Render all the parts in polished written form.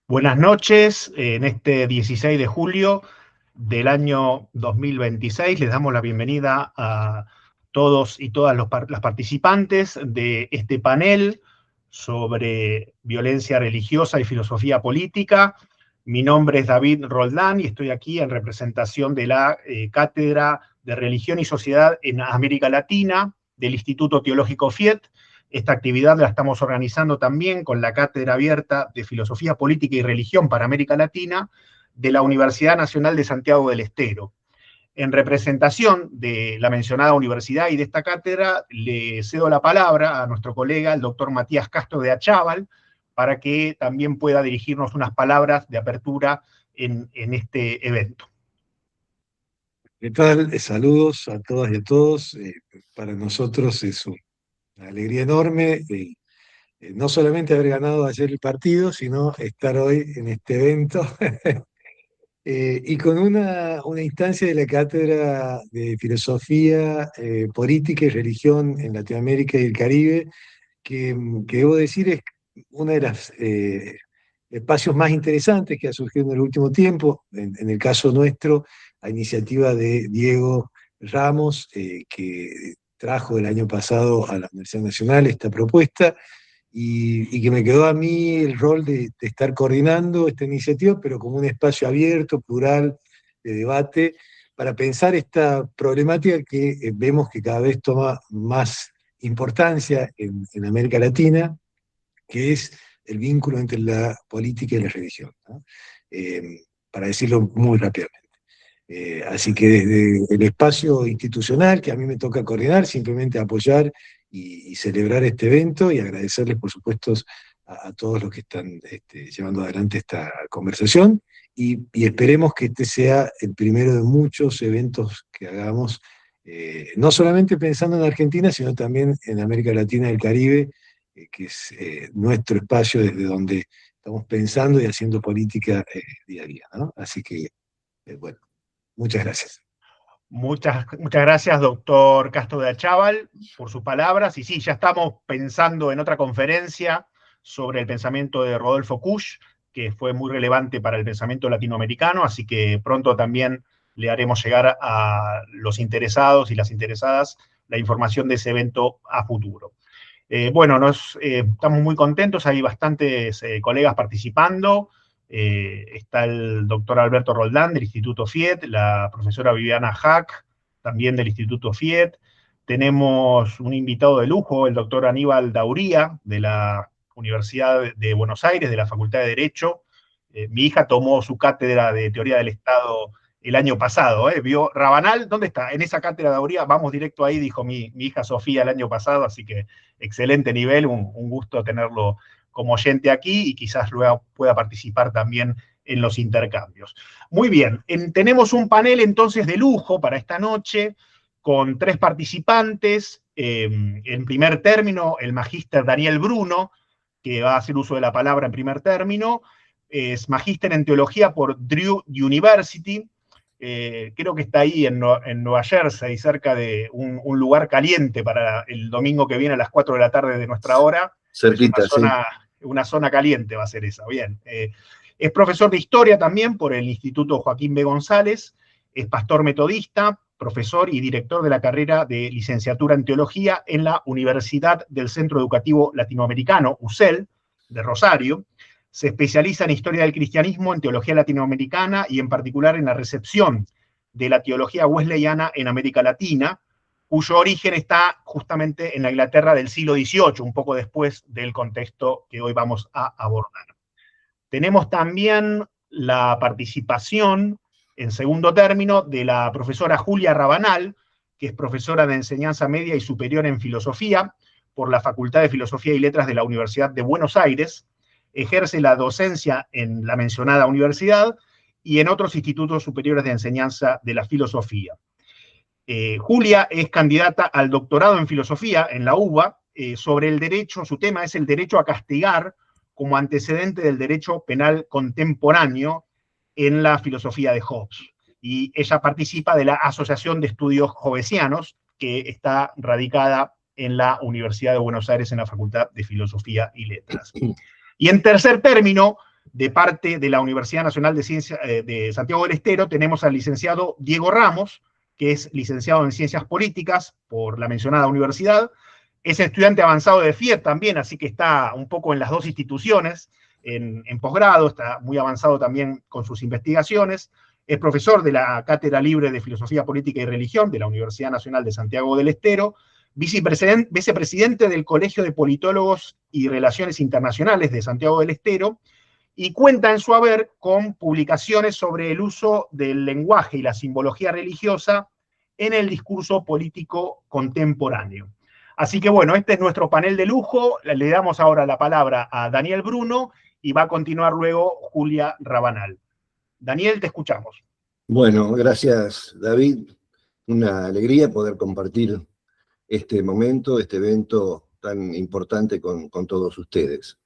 Buenas noches, en este 16 de julio del año 2026 les damos la bienvenida a todos y todas las participantes de este panel sobre violencia religiosa y filosofía política. Mi nombre es David Roldán y estoy aquí en representación de la Cátedra de Religión y Sociedad en América Latina del Instituto Teológico FIET. Esta actividad la estamos organizando también con la Cátedra Abierta de Filosofía Política y Religión para América Latina de la Universidad Nacional de Santiago del Estero. En representación de la mencionada universidad y de esta cátedra, le cedo la palabra a nuestro colega, el doctor Matías Castro de Achával, para que también pueda dirigirnos unas palabras de apertura en este evento. ¿Qué tal? Saludos a todas y a todos. Para nosotros es una alegría enorme, no solamente haber ganado ayer el partido, sino estar hoy en este evento. Y con una instancia de la Cátedra de Filosofía, Política y Religión en Latinoamérica y el Caribe, que debo decir es una de las espacios más interesantes que ha surgido en el último tiempo. En el caso nuestro, a iniciativa de Diego Ramos, que trajo el año pasado a la Universidad Nacional esta propuesta, y que me quedó a mí el rol de estar coordinando esta iniciativa, pero como un espacio abierto, plural, de debate, para pensar esta problemática que vemos que cada vez toma más importancia en América Latina, que es el vínculo entre la política y la religión, ¿no? Para decirlo muy rápidamente. Así que desde el espacio institucional que a mí me toca coordinar, simplemente apoyar y celebrar este evento y agradecerles, por supuesto, a todos los que están llevando adelante esta conversación y esperemos que este sea el primero de muchos eventos que hagamos, no solamente pensando en Argentina, sino también en América Latina y el Caribe, que es nuestro espacio desde donde estamos pensando y haciendo política día a día, ¿no? Así que, bueno, muchas gracias. Muchas gracias, doctor Castro de Achával, por sus palabras. Y sí, ya estamos pensando en otra conferencia sobre el pensamiento de Rodolfo Kusch, que fue muy relevante para el pensamiento latinoamericano, así que pronto también le haremos llegar a los interesados y las interesadas la información de ese evento a futuro. Bueno, estamos muy contentos, hay bastantes colegas participando. Está el doctor Alberto Roldán del Instituto FIET, la profesora Viviana Hack, también del Instituto FIET. Tenemos un invitado de lujo, el doctor Aníbal Dauría, de la Universidad de Buenos Aires, de la Facultad de Derecho. Mi hija tomó su cátedra de Teoría del Estado el año pasado, vio Rabanal, ¿dónde está? En esa cátedra de Dauría, vamos directo ahí, dijo mi hija Sofía el año pasado, así que excelente nivel, un gusto tenerlo como oyente aquí y quizás luego pueda participar también en los intercambios. Muy bien, tenemos un panel entonces de lujo para esta noche con 3 participantes. En primer término, el magíster Daniel Bruno, que va a hacer uso de la palabra en primer término, es magíster en teología por Drew University. Creo que está ahí en Nueva Jersey, cerca de un lugar caliente para el domingo que viene a las 4 de la tarde de nuestra hora. Cerquita, sí. Una zona caliente va a ser esa, bien. Es profesor de historia también por el Instituto Joaquín B. González, es pastor metodista, profesor y director de la carrera de licenciatura en teología en la Universidad del Centro Educativo Latinoamericano, UCEL, de Rosario. Se especializa en historia del cristianismo, en teología latinoamericana y en particular en la recepción de la teología wesleyana en América Latina, cuyo origen está justamente en la Inglaterra del siglo XVIII, un poco después del contexto que hoy vamos a abordar. Tenemos también la participación, en segundo término, de la profesora Julia Rabanal, que es profesora de enseñanza media y superior en filosofía por la Facultad de Filosofía y Letras de la Universidad de Buenos Aires. Ejerce la docencia en la mencionada universidad y en otros institutos superiores de enseñanza de la filosofía. Julia es candidata al doctorado en filosofía en la UBA sobre el derecho, su tema es el derecho a castigar como antecedente del derecho penal contemporáneo en la filosofía de Hobbes. Y ella participa de la Asociación de Estudios Hobbesianos, que está radicada en la Universidad de Buenos Aires en la Facultad de Filosofía y Letras. Y en tercer término, de parte de la Universidad Nacional de Santiago del Estero, tenemos al licenciado Diego Ramos, que es licenciado en Ciencias Políticas por la mencionada universidad. Es estudiante avanzado de FIET también, así que está un poco en las dos instituciones, en posgrado, está muy avanzado también con sus investigaciones. Es profesor de la Cátedra Libre de Filosofía Política y Religión de la Universidad Nacional de Santiago del Estero, vicepresidente del Colegio de Politólogos y Relaciones Internacionales de Santiago del Estero, y cuenta en su haber con publicaciones sobre el uso del lenguaje y la simbología religiosa en el discurso político contemporáneo. Así que bueno, este es nuestro panel de lujo. Le damos ahora la palabra a Daniel Bruno y va a continuar luego Julia Rabanal. Daniel, te escuchamos. Bueno, gracias, David. Una alegría poder compartir este momento, este evento tan importante con todos ustedes.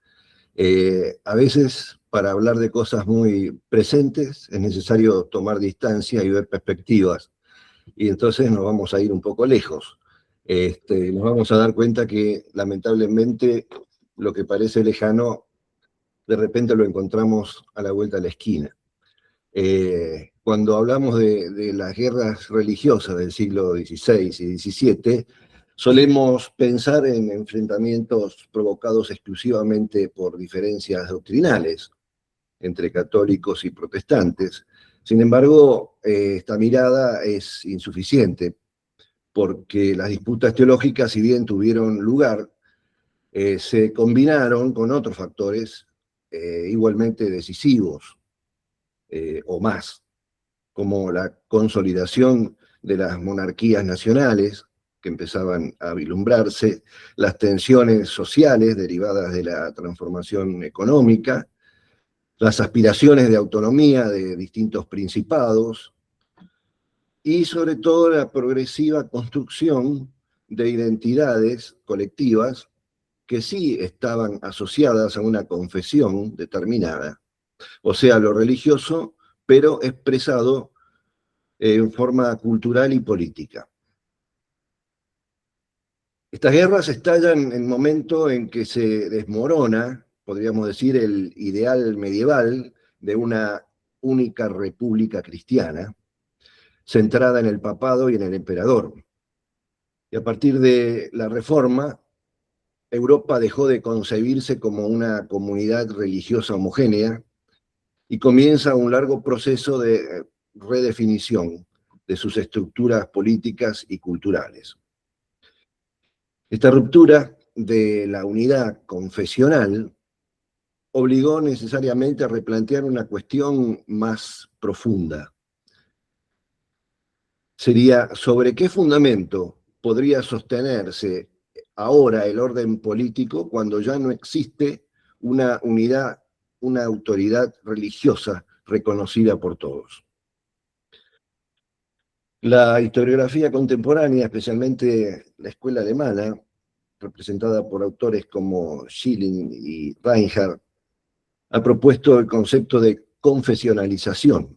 A veces, para hablar de cosas muy presentes, es necesario tomar distancia y ver perspectivas, y entonces nos vamos a ir un poco lejos. Nos vamos a dar cuenta que, lamentablemente, lo que parece lejano, de repente lo encontramos a la vuelta de la esquina. Cuando hablamos de las guerras religiosas del siglo XVI y XVII, solemos pensar en enfrentamientos provocados exclusivamente por diferencias doctrinales entre católicos y protestantes. Sin embargo, esta mirada es insuficiente, porque las disputas teológicas, si bien tuvieron lugar, se combinaron con otros factores igualmente decisivos o más, como la consolidación de las monarquías nacionales que empezaban a vislumbrarse, las tensiones sociales derivadas de la transformación económica, las aspiraciones de autonomía de distintos principados, y sobre todo la progresiva construcción de identidades colectivas que sí estaban asociadas a una confesión determinada, o sea, lo religioso, pero expresado en forma cultural y política. Estas guerras estallan en el momento en que se desmorona, podríamos decir, el ideal medieval de una única república cristiana, centrada en el papado y en el emperador. Y a partir de la Reforma, Europa dejó de concebirse como una comunidad religiosa homogénea y comienza un largo proceso de redefinición de sus estructuras políticas y culturales. Esta ruptura de la unidad confesional obligó necesariamente a replantear una cuestión más profunda. Sería, ¿sobre qué fundamento podría sostenerse ahora el orden político cuando ya no existe una unidad, una autoridad religiosa reconocida por todos? La historiografía contemporánea, especialmente la escuela alemana, representada por autores como Schilling y Reinhardt, ha propuesto el concepto de confesionalización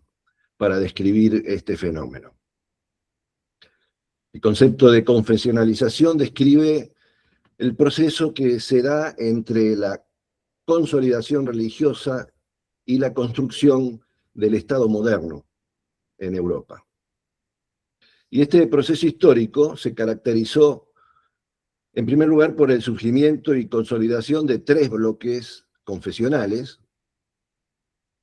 para describir este fenómeno. El concepto de confesionalización describe el proceso que se da entre la consolidación religiosa y la construcción del Estado moderno en Europa. Y este proceso histórico se caracterizó, en primer lugar, por el surgimiento y consolidación de tres bloques confesionales: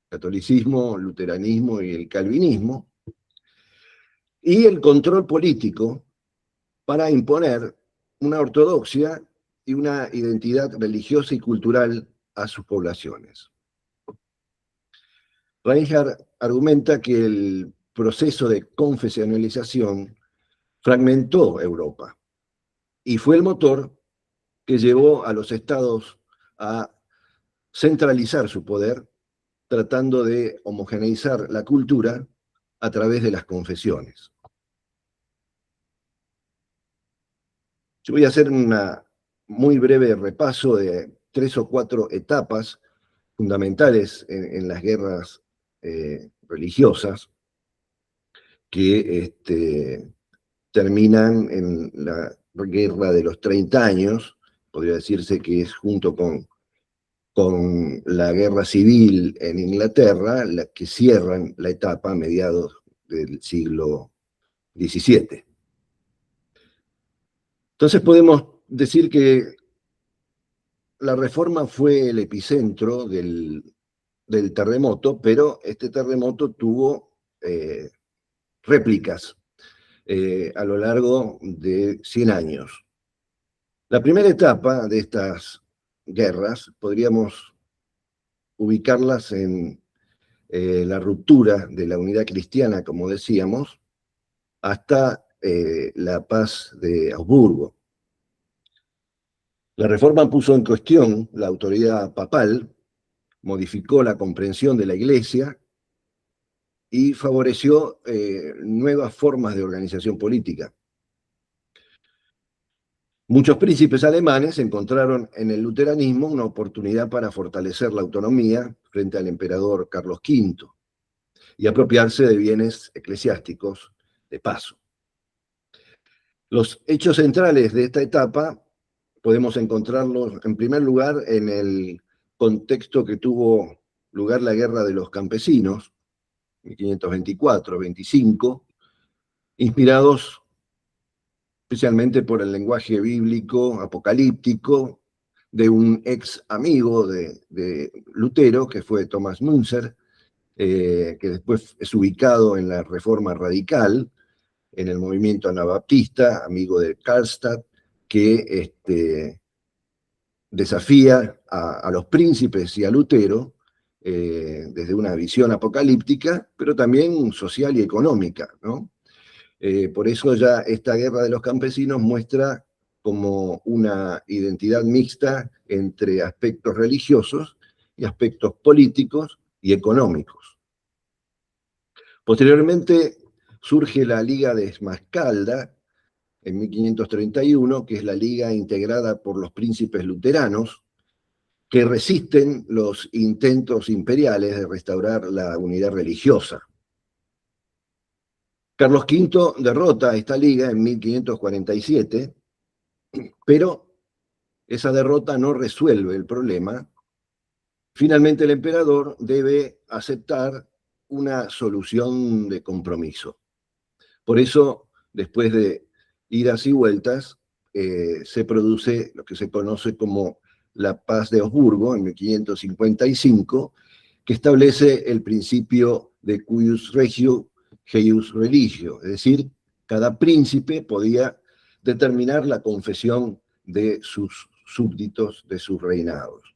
catolicismo, luteranismo y el calvinismo, y el control político para imponer una ortodoxia y una identidad religiosa y cultural a sus poblaciones. Reinhardt argumenta que el proceso de confesionalización fragmentó Europa y fue el motor que llevó a los estados a centralizar su poder, tratando de homogeneizar la cultura a través de las confesiones. Yo voy a hacer un muy breve repaso de 3 o 4 etapas fundamentales en las guerras religiosas que terminan en la Guerra de los 30 años, podría decirse que es junto con la Guerra Civil en Inglaterra, la que cierran la etapa a mediados del siglo XVII. Entonces podemos decir que la Reforma fue el epicentro del terremoto, pero este terremoto tuvo réplicas a lo largo de 100 años. La primera etapa de estas guerras podríamos ubicarlas en la ruptura de la unidad cristiana, como decíamos, hasta la paz de Augsburgo. La Reforma puso en cuestión la autoridad papal, modificó la comprensión de la Iglesia y favoreció nuevas formas de organización política. Muchos príncipes alemanes encontraron en el luteranismo una oportunidad para fortalecer la autonomía frente al emperador Carlos V y apropiarse de bienes eclesiásticos de paso. Los hechos centrales de esta etapa podemos encontrarlos, en primer lugar, en el contexto que tuvo lugar la Guerra de los Campesinos, 1524-25, inspirados especialmente por el lenguaje bíblico apocalíptico de un ex amigo de Lutero, que fue Thomas Münzer, que después es ubicado en la Reforma Radical, en el movimiento anabaptista, amigo de Karlstadt, que desafía a los príncipes y a Lutero desde una visión apocalíptica, pero también social y económica, ¿no? Por eso ya esta Guerra de los Campesinos muestra como una identidad mixta entre aspectos religiosos y aspectos políticos y económicos. Posteriormente surge la Liga de Esmascalda en 1531, que es la liga integrada por los príncipes luteranos, que resisten los intentos imperiales de restaurar la unidad religiosa. Carlos V derrota a esta liga en 1547, pero esa derrota no resuelve el problema. Finalmente el emperador debe aceptar una solución de compromiso. Por eso, después de idas y vueltas, se produce lo que se conoce como la Paz de Augsburgo en 1555, que establece el principio de cuius regio, heius religio, es decir, cada príncipe podía determinar la confesión de sus súbditos, de sus reinados.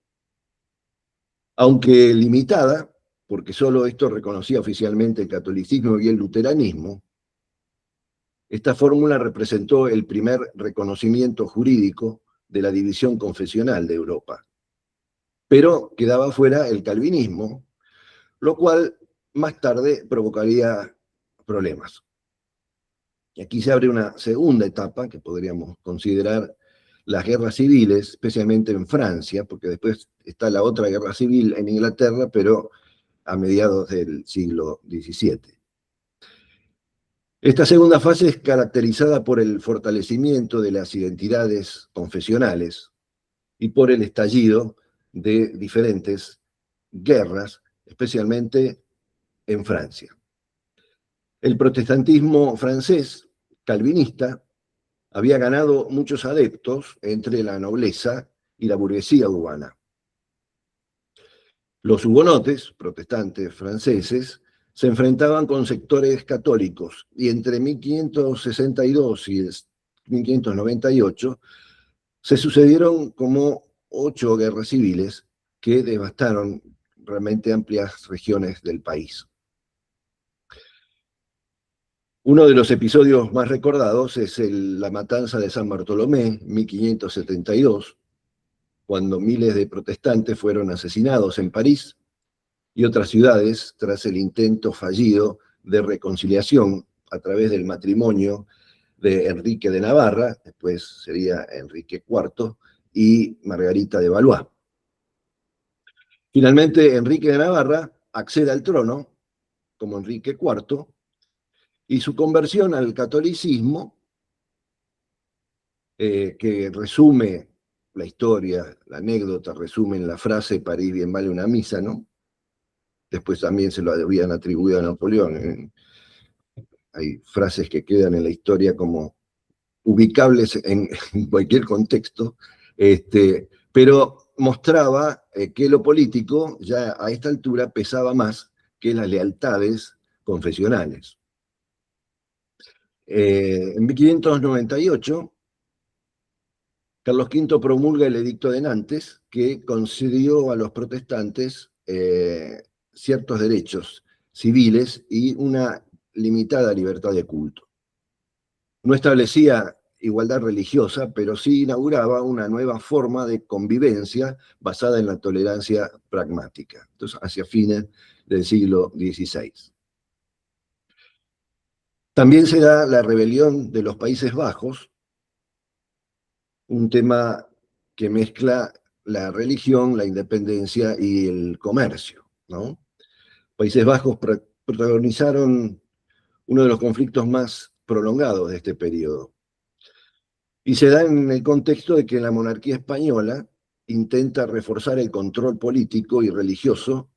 Aunque limitada, porque solo esto reconocía oficialmente el catolicismo y el luteranismo, esta fórmula representó el primer reconocimiento jurídico de la división confesional de Europa. Pero quedaba fuera el calvinismo, lo cual más tarde provocaría problemas. Y aquí se abre una segunda etapa que podríamos considerar las guerras civiles, especialmente en Francia, porque después está la otra guerra civil en Inglaterra, pero a mediados del siglo XVII. Esta segunda fase es caracterizada por el fortalecimiento de las identidades confesionales y por el estallido de diferentes guerras, especialmente en Francia. El protestantismo francés, calvinista, había ganado muchos adeptos entre la nobleza y la burguesía urbana. Los hugonotes, protestantes franceses, se enfrentaban con sectores católicos y entre 1562 y 1598 se sucedieron como 8 guerras civiles que devastaron realmente amplias regiones del país. Uno de los episodios más recordados es la matanza de San Bartolomé, 1572, cuando miles de protestantes fueron asesinados en París y otras ciudades tras el intento fallido de reconciliación a través del matrimonio de Enrique de Navarra, después sería Enrique IV, y Margarita de Valois. Finalmente, Enrique de Navarra accede al trono como Enrique IV, y su conversión al catolicismo que resume la historia, la anécdota, resume en la frase París bien vale una misa, ¿no? Después también se lo habían atribuido a Napoleón. Hay frases que quedan en la historia como ubicables en cualquier contexto, pero mostraba que lo político ya a esta altura pesaba más que las lealtades confesionales. En 1598, Carlos V promulga el Edicto de Nantes, que concedió a los protestantes ciertos derechos civiles y una limitada libertad de culto. No establecía igualdad religiosa, pero sí inauguraba una nueva forma de convivencia basada en la tolerancia pragmática. Entonces, hacia fines del siglo XVI. También se da la rebelión de los Países Bajos, un tema que mezcla la religión, la independencia y el comercio, ¿no? Países Bajos protagonizaron uno de los conflictos más prolongados de este periodo. Y se da en el contexto de que la monarquía española intenta reforzar el control político y religioso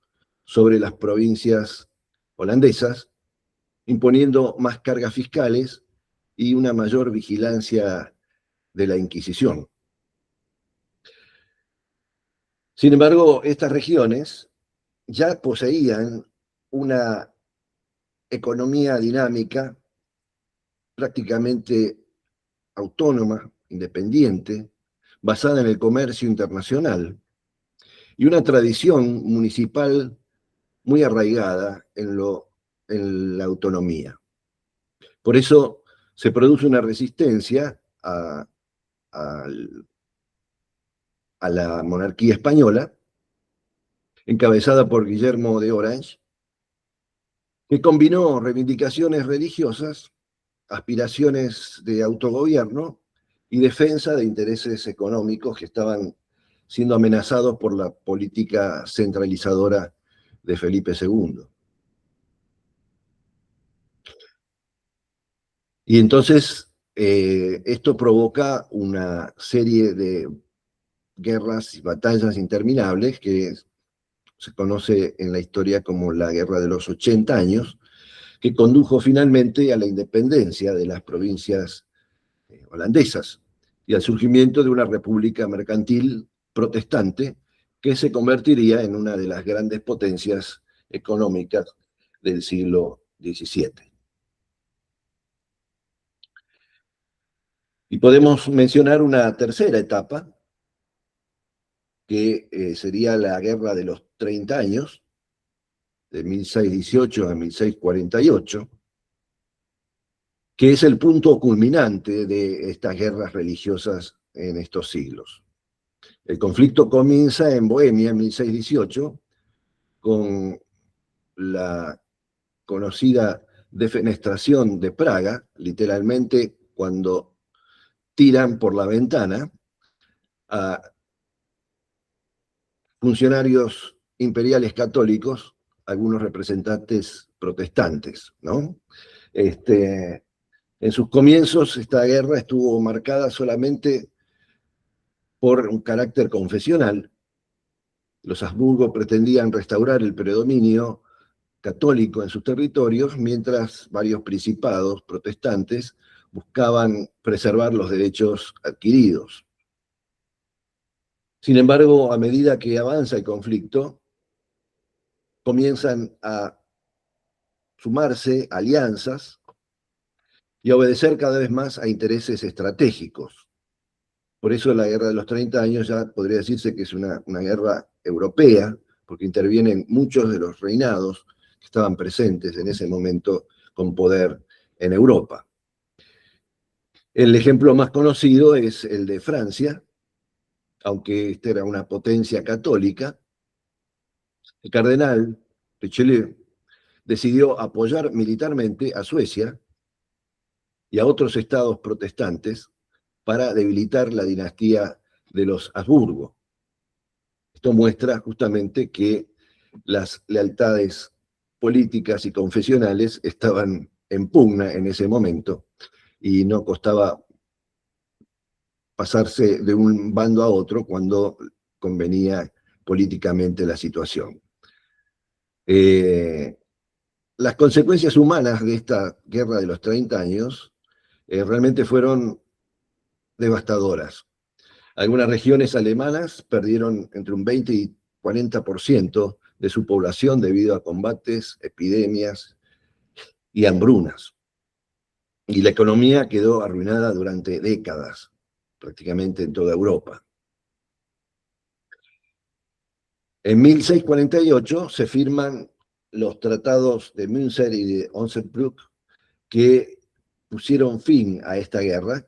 sobre las provincias holandesas, imponiendo más cargas fiscales y una mayor vigilancia de la Inquisición. Sin embargo, estas regiones ya poseían una economía dinámica prácticamente autónoma, independiente, basada en el comercio internacional y una tradición municipal muy arraigada en la autonomía. Por eso se produce una resistencia a la monarquía española, encabezada por Guillermo de Orange, que combinó reivindicaciones religiosas, aspiraciones de autogobierno y defensa de intereses económicos que estaban siendo amenazados por la política centralizadora de Felipe II. Y entonces esto provoca una serie de guerras y batallas interminables que se conoce en la historia como la Guerra de los 80 años, que condujo finalmente a la independencia de las provincias holandesas y al surgimiento de una república mercantil protestante que se convertiría en una de las grandes potencias económicas del siglo XVII. Y podemos mencionar una tercera etapa, que sería la Guerra de los 30 años, de 1618 a 1648, que es el punto culminante de estas guerras religiosas en estos siglos. El conflicto comienza en Bohemia en 1618, con la conocida defenestración de Praga, literalmente cuando tiran por la ventana a funcionarios imperiales católicos, algunos representantes protestantes, ¿no? En sus comienzos, esta guerra estuvo marcada solamente por un carácter confesional. Los Habsburgo pretendían restaurar el predominio católico en sus territorios, mientras varios principados protestantes buscaban preservar los derechos adquiridos. Sin embargo, a medida que avanza el conflicto, comienzan a sumarse alianzas y a obedecer cada vez más a intereses estratégicos. Por eso la Guerra de los 30 años ya podría decirse que es una guerra europea, porque intervienen muchos de los reinados que estaban presentes en ese momento con poder en Europa. El ejemplo más conocido es el de Francia, aunque esta era una potencia católica. El cardenal Richelieu decidió apoyar militarmente a Suecia y a otros estados protestantes para debilitar la dinastía de los Habsburgo. Esto muestra justamente que las lealtades políticas y confesionales estaban en pugna en ese momento y no costaba pasarse de un bando a otro cuando convenía políticamente la situación. Las consecuencias humanas de esta guerra de los 30 años realmente fueron devastadoras. Algunas regiones alemanas perdieron entre un 20 y 40% de su población debido a combates, epidemias y hambrunas. Y la economía quedó arruinada durante décadas, prácticamente en toda Europa. En 1648 se firman los tratados de Münster y de Osnabrück que pusieron fin a esta guerra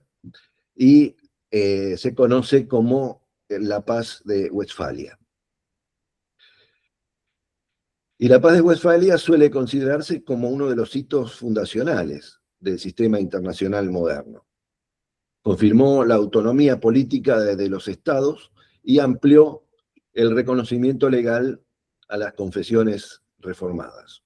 y se conoce como la Paz de Westfalia. Y la Paz de Westfalia suele considerarse como uno de los hitos fundacionales del sistema internacional moderno. Confirmó la autonomía política de los estados y amplió el reconocimiento legal a las confesiones reformadas.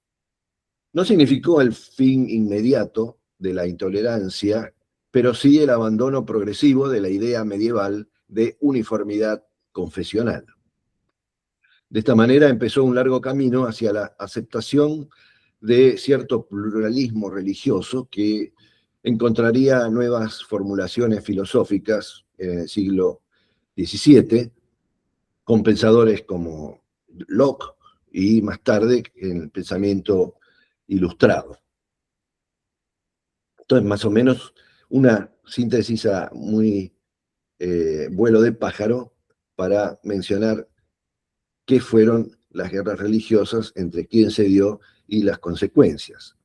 No significó el fin inmediato de la intolerancia, pero sí el abandono progresivo de la idea medieval de uniformidad confesional. De esta manera empezó un largo camino hacia la aceptación de cierto pluralismo religioso que encontraría nuevas formulaciones filosóficas en el siglo XVII, con pensadores como Locke y más tarde en el pensamiento ilustrado. Entonces, más o menos, una síntesis a muy vuelo de pájaro para mencionar qué fueron las guerras religiosas, entre quién se dio y las consecuencias.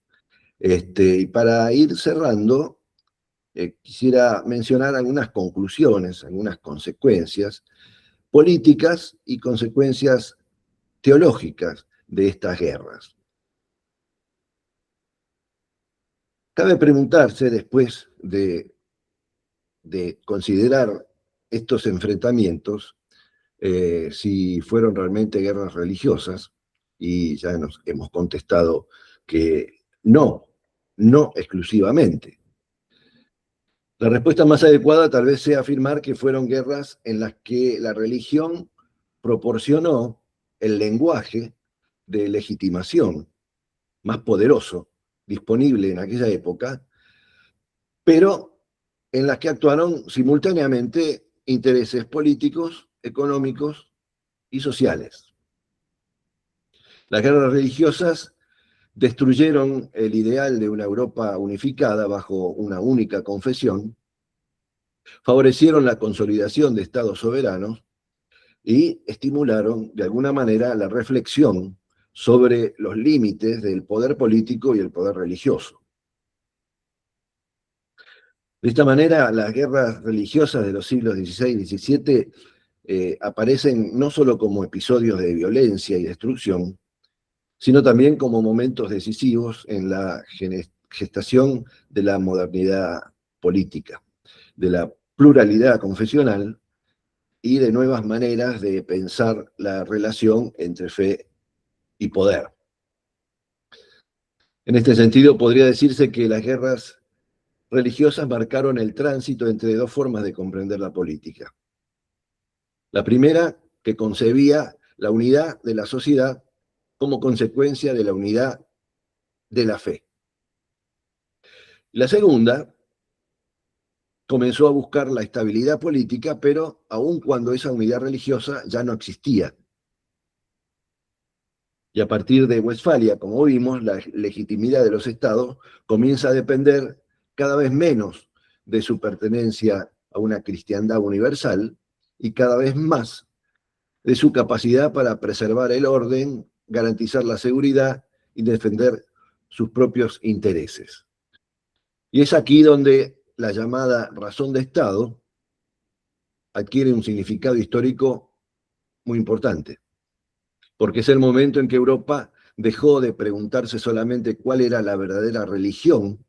Y para ir cerrando, quisiera mencionar algunas conclusiones, algunas consecuencias políticas y consecuencias teológicas de estas guerras. Cabe preguntarse, después de considerar estos enfrentamientos, si fueron realmente guerras religiosas, y ya nos hemos contestado que no exclusivamente. La respuesta más adecuada tal vez sea afirmar que fueron guerras en las que la religión proporcionó el lenguaje de legitimación más poderoso disponible en aquella época, pero en las que actuaron simultáneamente intereses políticos, económicos y sociales. Las guerras religiosas destruyeron el ideal de una Europa unificada bajo una única confesión, favorecieron la consolidación de estados soberanos y estimularon de alguna manera la reflexión sobre los límites del poder político y el poder religioso. De esta manera, las guerras religiosas de los siglos XVI y XVII aparecen no solo como episodios de violencia y destrucción, sino también como momentos decisivos en la gestación de la modernidad política, de la pluralidad confesional y de nuevas maneras de pensar la relación entre fe y poder. En este sentido, podría decirse que las guerras religiosas marcaron el tránsito entre dos formas de comprender la política. La primera, que concebía la unidad de la sociedad como consecuencia de la unidad de la fe. La segunda comenzó a buscar la estabilidad política, pero aun cuando esa unidad religiosa ya no existía. Y a partir de Westfalia, como vimos, la legitimidad de los estados comienza a depender cada vez menos de su pertenencia a una cristiandad universal y cada vez más de su capacidad para preservar el orden, garantizar la seguridad y defender sus propios intereses. Y es aquí donde la llamada razón de Estado adquiere un significado histórico muy importante, porque es el momento en que Europa dejó de preguntarse solamente cuál era la verdadera religión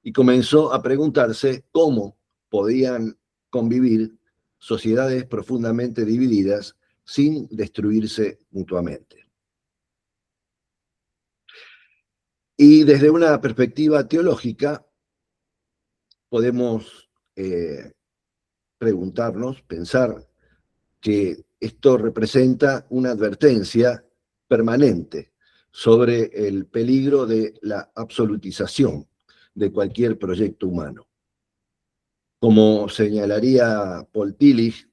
y comenzó a preguntarse cómo podían convivir sociedades profundamente divididas sin destruirse mutuamente. Y desde una perspectiva teológica podemos preguntarnos, pensar que esto representa una advertencia permanente sobre el peligro de la absolutización de cualquier proyecto humano. Como señalaría Paul Tillich,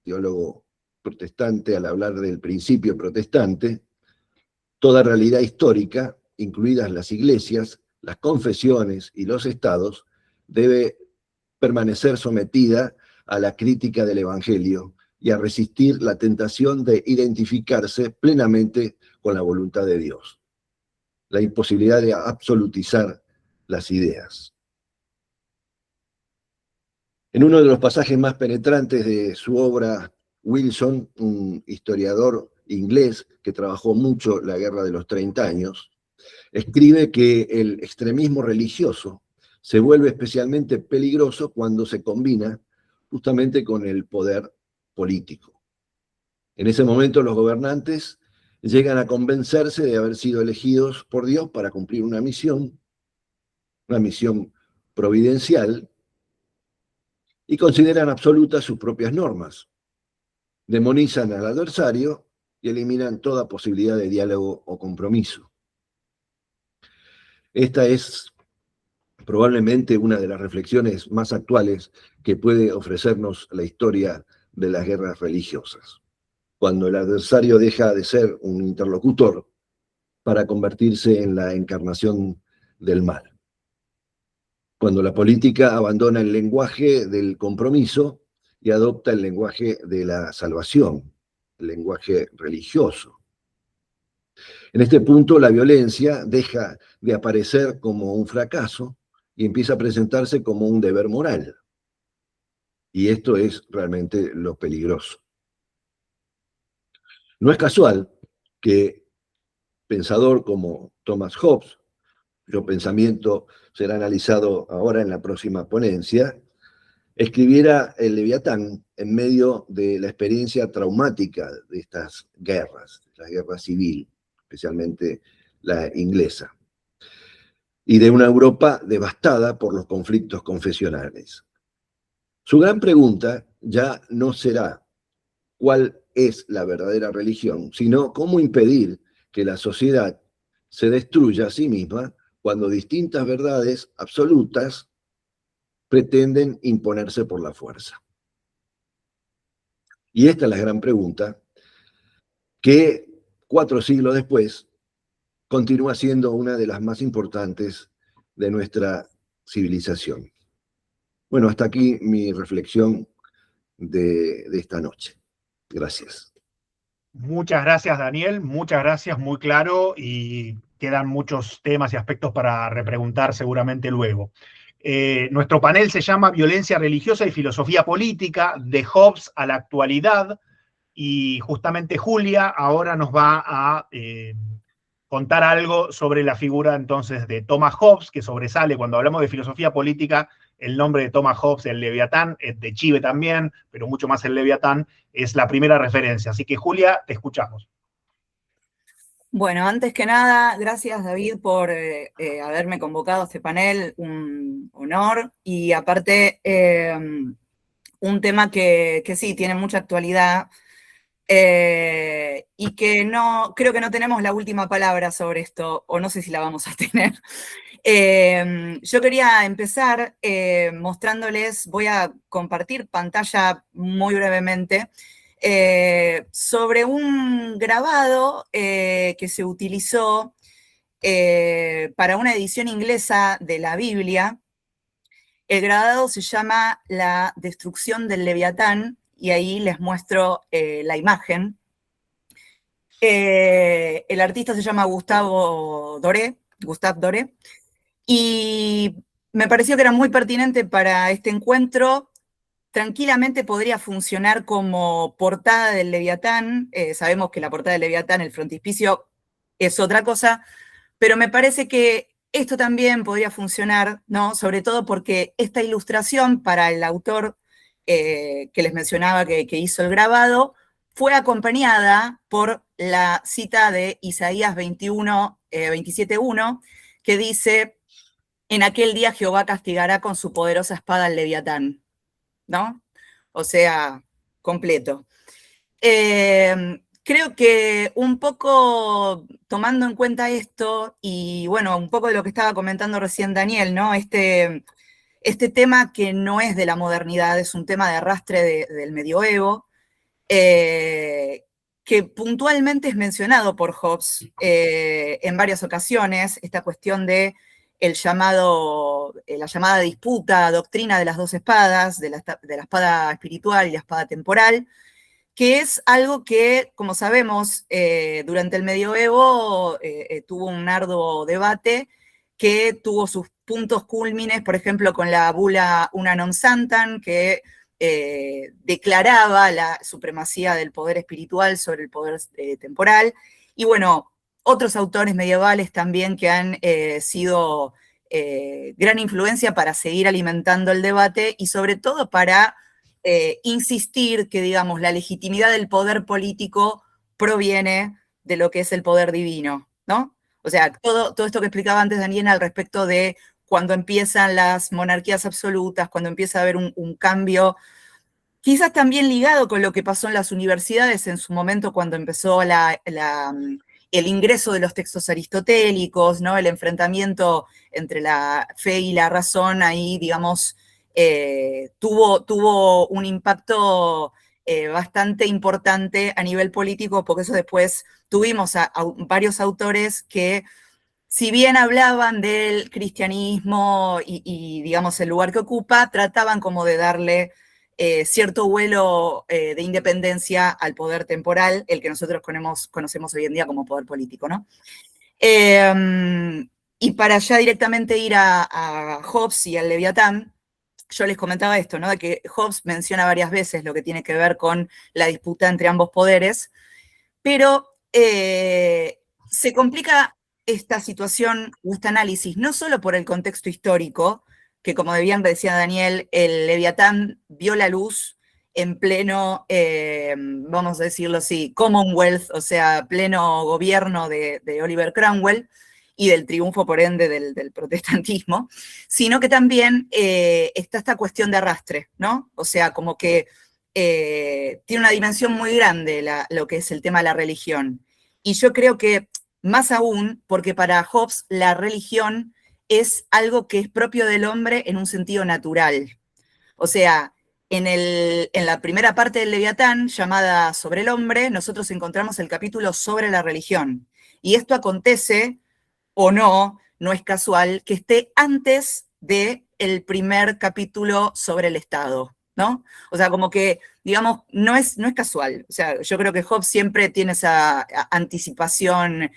teólogo protestante, al hablar del principio protestante, toda realidad histórica, incluidas las iglesias, las confesiones y los estados, debe permanecer sometida a la crítica del Evangelio y a resistir la tentación de identificarse plenamente con la voluntad de Dios. La imposibilidad de absolutizar las ideas. En uno de los pasajes más penetrantes de su obra, Wilson, un historiador inglés que trabajó mucho la Guerra de los 30 años, escribe que el extremismo religioso se vuelve especialmente peligroso cuando se combina justamente con el poder político. En ese momento los gobernantes llegan a convencerse de haber sido elegidos por Dios para cumplir una misión providencial, y consideran absolutas sus propias normas. Demonizan al adversario y eliminan toda posibilidad de diálogo o compromiso. Esta es probablemente una de las reflexiones más actuales que puede ofrecernos la historia de las guerras religiosas, cuando el adversario deja de ser un interlocutor para convertirse en la encarnación del mal. Cuando la política abandona el lenguaje del compromiso y adopta el lenguaje de la salvación, el lenguaje religioso. En este punto, la violencia deja de aparecer como un fracaso y empieza a presentarse como un deber moral. Y esto es realmente lo peligroso. No es casual que pensador como Thomas Hobbes, cuyo pensamiento será analizado ahora en la próxima ponencia, escribiera el Leviatán en medio de la experiencia traumática de estas guerras, la guerra civil, especialmente la inglesa, y de una Europa devastada por los conflictos confesionales. Su gran pregunta ya no será cuál es la verdadera religión, sino cómo impedir que la sociedad se destruya a sí misma cuando distintas verdades absolutas pretenden imponerse por la fuerza. Y esta es la gran pregunta que 4 siglos después continúa siendo una de las más importantes de nuestra civilización. Bueno, hasta aquí mi reflexión de esta noche. Gracias. Muchas gracias, Daniel, muchas gracias, muy claro, y quedan muchos temas y aspectos para repreguntar seguramente luego. Nuestro panel se llama Violencia religiosa y filosofía política, de Hobbes a la actualidad, y justamente Julia ahora nos va a contar algo sobre la figura entonces de Thomas Hobbes, que sobresale cuando hablamos de filosofía política. El nombre de Thomas Hobbes, el Leviatán, de Chive también, pero mucho más el Leviatán, es la primera referencia. Así que, Julia, te escuchamos. Bueno, antes que nada, gracias, David, por haberme convocado a este panel, un honor, y aparte, un tema que sí, tiene mucha actualidad, y que no, creo que no tenemos la última palabra sobre esto, o no sé si la vamos a tener. Yo quería empezar mostrándoles, voy a compartir pantalla muy brevemente, sobre un grabado que se utilizó para una edición inglesa de la Biblia. El grabado se llama La destrucción del Leviatán, y ahí les muestro la imagen. El artista se llama Gustave Doré, y me pareció que era muy pertinente para este encuentro. Tranquilamente podría funcionar como portada del Leviatán. Sabemos que la portada del Leviatán, el frontispicio, es otra cosa, pero me parece que esto también podría funcionar, ¿no? Sobre todo porque esta ilustración para el autor que les mencionaba que hizo el grabado fue acompañada por la cita de Isaías 27:1, que dice: en aquel día Jehová castigará con su poderosa espada al Leviatán, ¿no? o sea, completo. Creo que un poco tomando en cuenta esto, y bueno, un poco de lo que estaba comentando recién Daniel, ¿no? Este tema que no es de la modernidad, es un tema de arrastre del medioevo, que puntualmente es mencionado por Hobbes en varias ocasiones, esta cuestión de la llamada disputa, doctrina de las dos espadas, de la espada espiritual y la espada temporal, que es algo que, como sabemos, durante el medioevo tuvo un arduo debate que tuvo sus puntos cúlmines, por ejemplo, con la bula Una non santam, que declaraba la supremacía del poder espiritual sobre el poder temporal, y bueno, otros autores medievales también que han sido gran influencia para seguir alimentando el debate y sobre todo para insistir que, digamos, la legitimidad del poder político proviene de lo que es el poder divino, ¿no? O sea, todo esto que explicaba antes Daniel al respecto de cuando empiezan las monarquías absolutas, cuando empieza a haber un cambio, quizás también ligado con lo que pasó en las universidades en su momento cuando empezó el ingreso de los textos aristotélicos, ¿no? El enfrentamiento entre la fe y la razón ahí, digamos, tuvo un impacto bastante importante a nivel político, porque eso después tuvimos a varios autores que, si bien hablaban del cristianismo y, digamos, el lugar que ocupa, trataban como de darle cierto vuelo de independencia al poder temporal, el que nosotros conocemos hoy en día como poder político, ¿no? Y para ya directamente ir a Hobbes y al Leviatán, yo les comentaba esto, ¿no? De que Hobbes menciona varias veces lo que tiene que ver con la disputa entre ambos poderes, pero se complica esta situación, este análisis, no solo por el contexto histórico, que como bien decía Daniel, el Leviatán vio la luz en pleno, vamos a decirlo así, Commonwealth, o sea, pleno gobierno de Oliver Cromwell, y del triunfo, por ende, del protestantismo, sino que también está esta cuestión de arrastre, ¿no? O sea, como que tiene una dimensión muy grande lo que es el tema de la religión. Y yo creo que más aún, porque para Hobbes la religión es algo que es propio del hombre en un sentido natural. O sea, en la primera parte del Leviatán, llamada Sobre el hombre, nosotros encontramos el capítulo sobre la religión. Y esto acontece, o no es casual, que esté antes del primer capítulo sobre el Estado, ¿no? O sea, como que, digamos, no es casual. O sea, yo creo que Hobbes siempre tiene esa anticipación,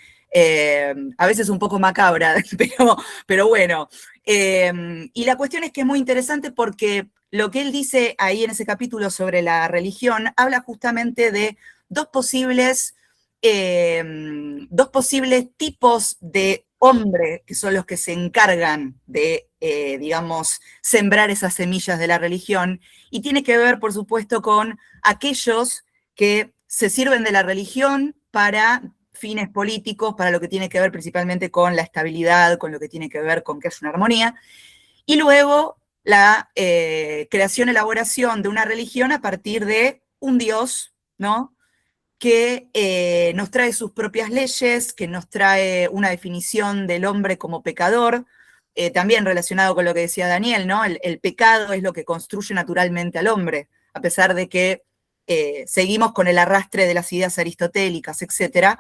a veces un poco macabra, pero bueno. Y la cuestión es que es muy interesante porque lo que él dice ahí en ese capítulo sobre la religión habla justamente de dos posibles tipos de hombre que son los que se encargan de, digamos, sembrar esas semillas de la religión, y tiene que ver, por supuesto, con aquellos que se sirven de la religión para fines políticos, para lo que tiene que ver principalmente con la estabilidad, con lo que tiene que ver con que haya una armonía, y luego la creación, elaboración de una religión a partir de un Dios, ¿no? Que nos trae sus propias leyes, que nos trae una definición del hombre como pecador, también relacionado con lo que decía Daniel, ¿no? El pecado es lo que construye naturalmente al hombre, a pesar de que seguimos con el arrastre de las ideas aristotélicas, etc.,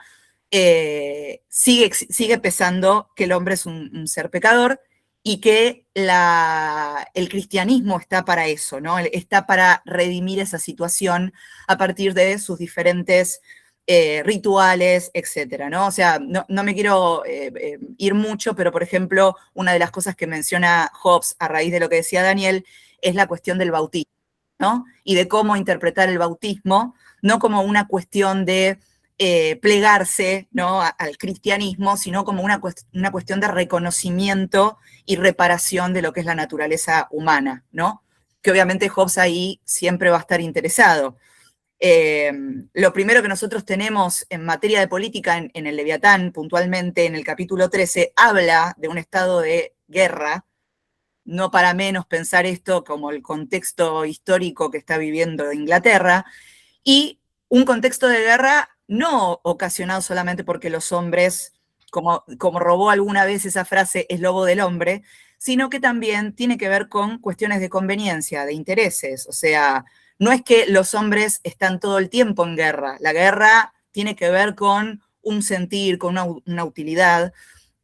sigue pesando que el hombre es un ser pecador y que el cristianismo está para eso, ¿no? Está para redimir esa situación a partir de sus diferentes rituales, etcétera, ¿no? O sea, no me quiero ir mucho, pero por ejemplo, una de las cosas que menciona Hobbes a raíz de lo que decía Daniel es la cuestión del bautismo, ¿no? Y de cómo interpretar el bautismo, no como una cuestión de plegarse, ¿no? al cristianismo, sino como una cuestión de reconocimiento y reparación de lo que es la naturaleza humana, ¿no? Que obviamente Hobbes ahí siempre va a estar interesado. Lo primero que nosotros tenemos en materia de política en el Leviatán, puntualmente en el capítulo 13, habla de un estado de guerra, no para menos pensar esto como el contexto histórico que está viviendo Inglaterra, y un contexto de guerra no ocasionado solamente porque los hombres, como robó alguna vez esa frase, es lobo del hombre, sino que también tiene que ver con cuestiones de conveniencia, de intereses. O sea, no es que los hombres están todo el tiempo en guerra. La guerra tiene que ver con un sentir, con una utilidad,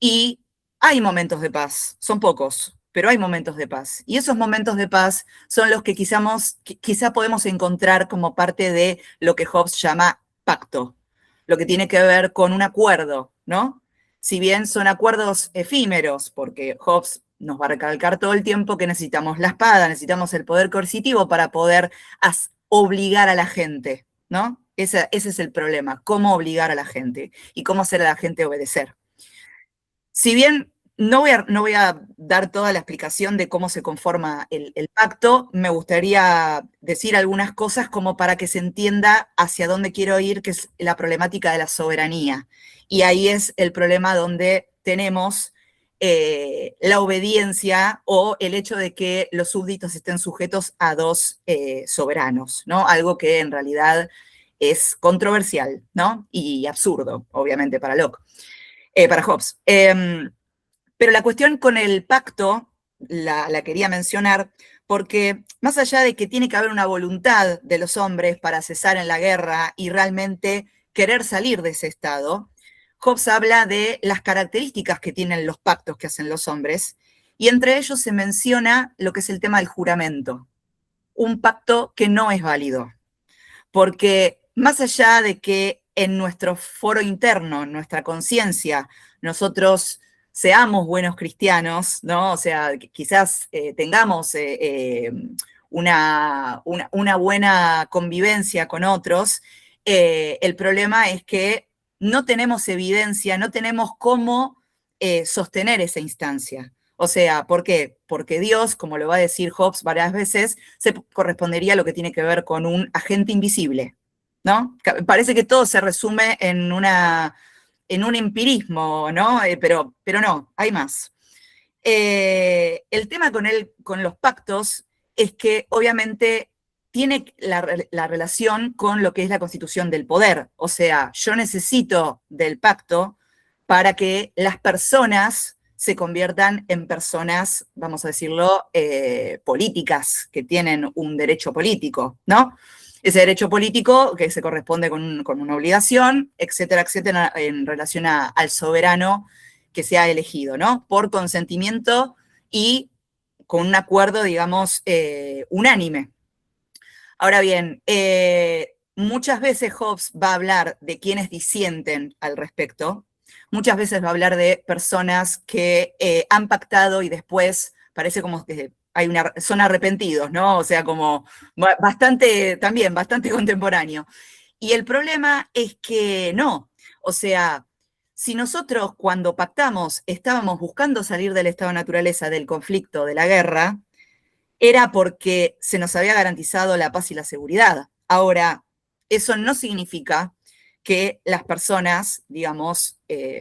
y hay momentos de paz, son pocos, pero hay momentos de paz. Y esos momentos de paz son los que quizá podemos encontrar como parte de lo que Hobbes llama pacto, lo que tiene que ver con un acuerdo, ¿no? Si bien son acuerdos efímeros, porque Hobbes nos va a recalcar todo el tiempo que necesitamos la espada, necesitamos el poder coercitivo para poder obligar a la gente, ¿no? Ese es el problema, cómo obligar a la gente y cómo hacer a la gente obedecer. Si bien no voy a dar toda la explicación de cómo se conforma el pacto, me gustaría decir algunas cosas como para que se entienda hacia dónde quiero ir, que es la problemática de la soberanía. Y ahí es el problema donde tenemos la obediencia o el hecho de que los súbditos estén sujetos a dos soberanos, ¿no? Algo que en realidad es controversial, ¿no? Y absurdo, obviamente, para Hobbes. Pero la cuestión con el pacto la quería mencionar porque más allá de que tiene que haber una voluntad de los hombres para cesar en la guerra y realmente querer salir de ese estado, Hobbes habla de las características que tienen los pactos que hacen los hombres, y entre ellos se menciona lo que es el tema del juramento, un pacto que no es válido, porque más allá de que en nuestro foro interno, en nuestra conciencia, nosotros seamos buenos cristianos, ¿no? O sea, quizás tengamos una buena convivencia con otros, el problema es que no tenemos evidencia, no tenemos cómo sostener esa instancia. O sea, ¿por qué? Porque Dios, como lo va a decir Hobbes varias veces, se correspondería a lo que tiene que ver con un agente invisible, ¿no? Parece que todo se resume en un empirismo, ¿no? Pero no, hay más. El tema con los pactos es que obviamente tiene la relación con lo que es la constitución del poder. O sea, yo necesito del pacto para que las personas se conviertan en personas, vamos a decirlo, políticas, que tienen un derecho político, ¿no? Ese derecho político que se corresponde con una obligación, etcétera, etcétera, en relación al soberano que se ha elegido, ¿no? Por consentimiento y con un acuerdo, digamos, unánime. Ahora bien, muchas veces Hobbes va a hablar de quienes disienten al respecto, muchas veces va a hablar de personas que han pactado y después parece como que son arrepentidos, ¿no? O sea, como bastante contemporáneo. Y el problema es que no, o sea, si nosotros cuando pactamos estábamos buscando salir del estado de naturaleza, del conflicto, de la guerra, era porque se nos había garantizado la paz y la seguridad. Ahora, eso no significa que las personas, digamos,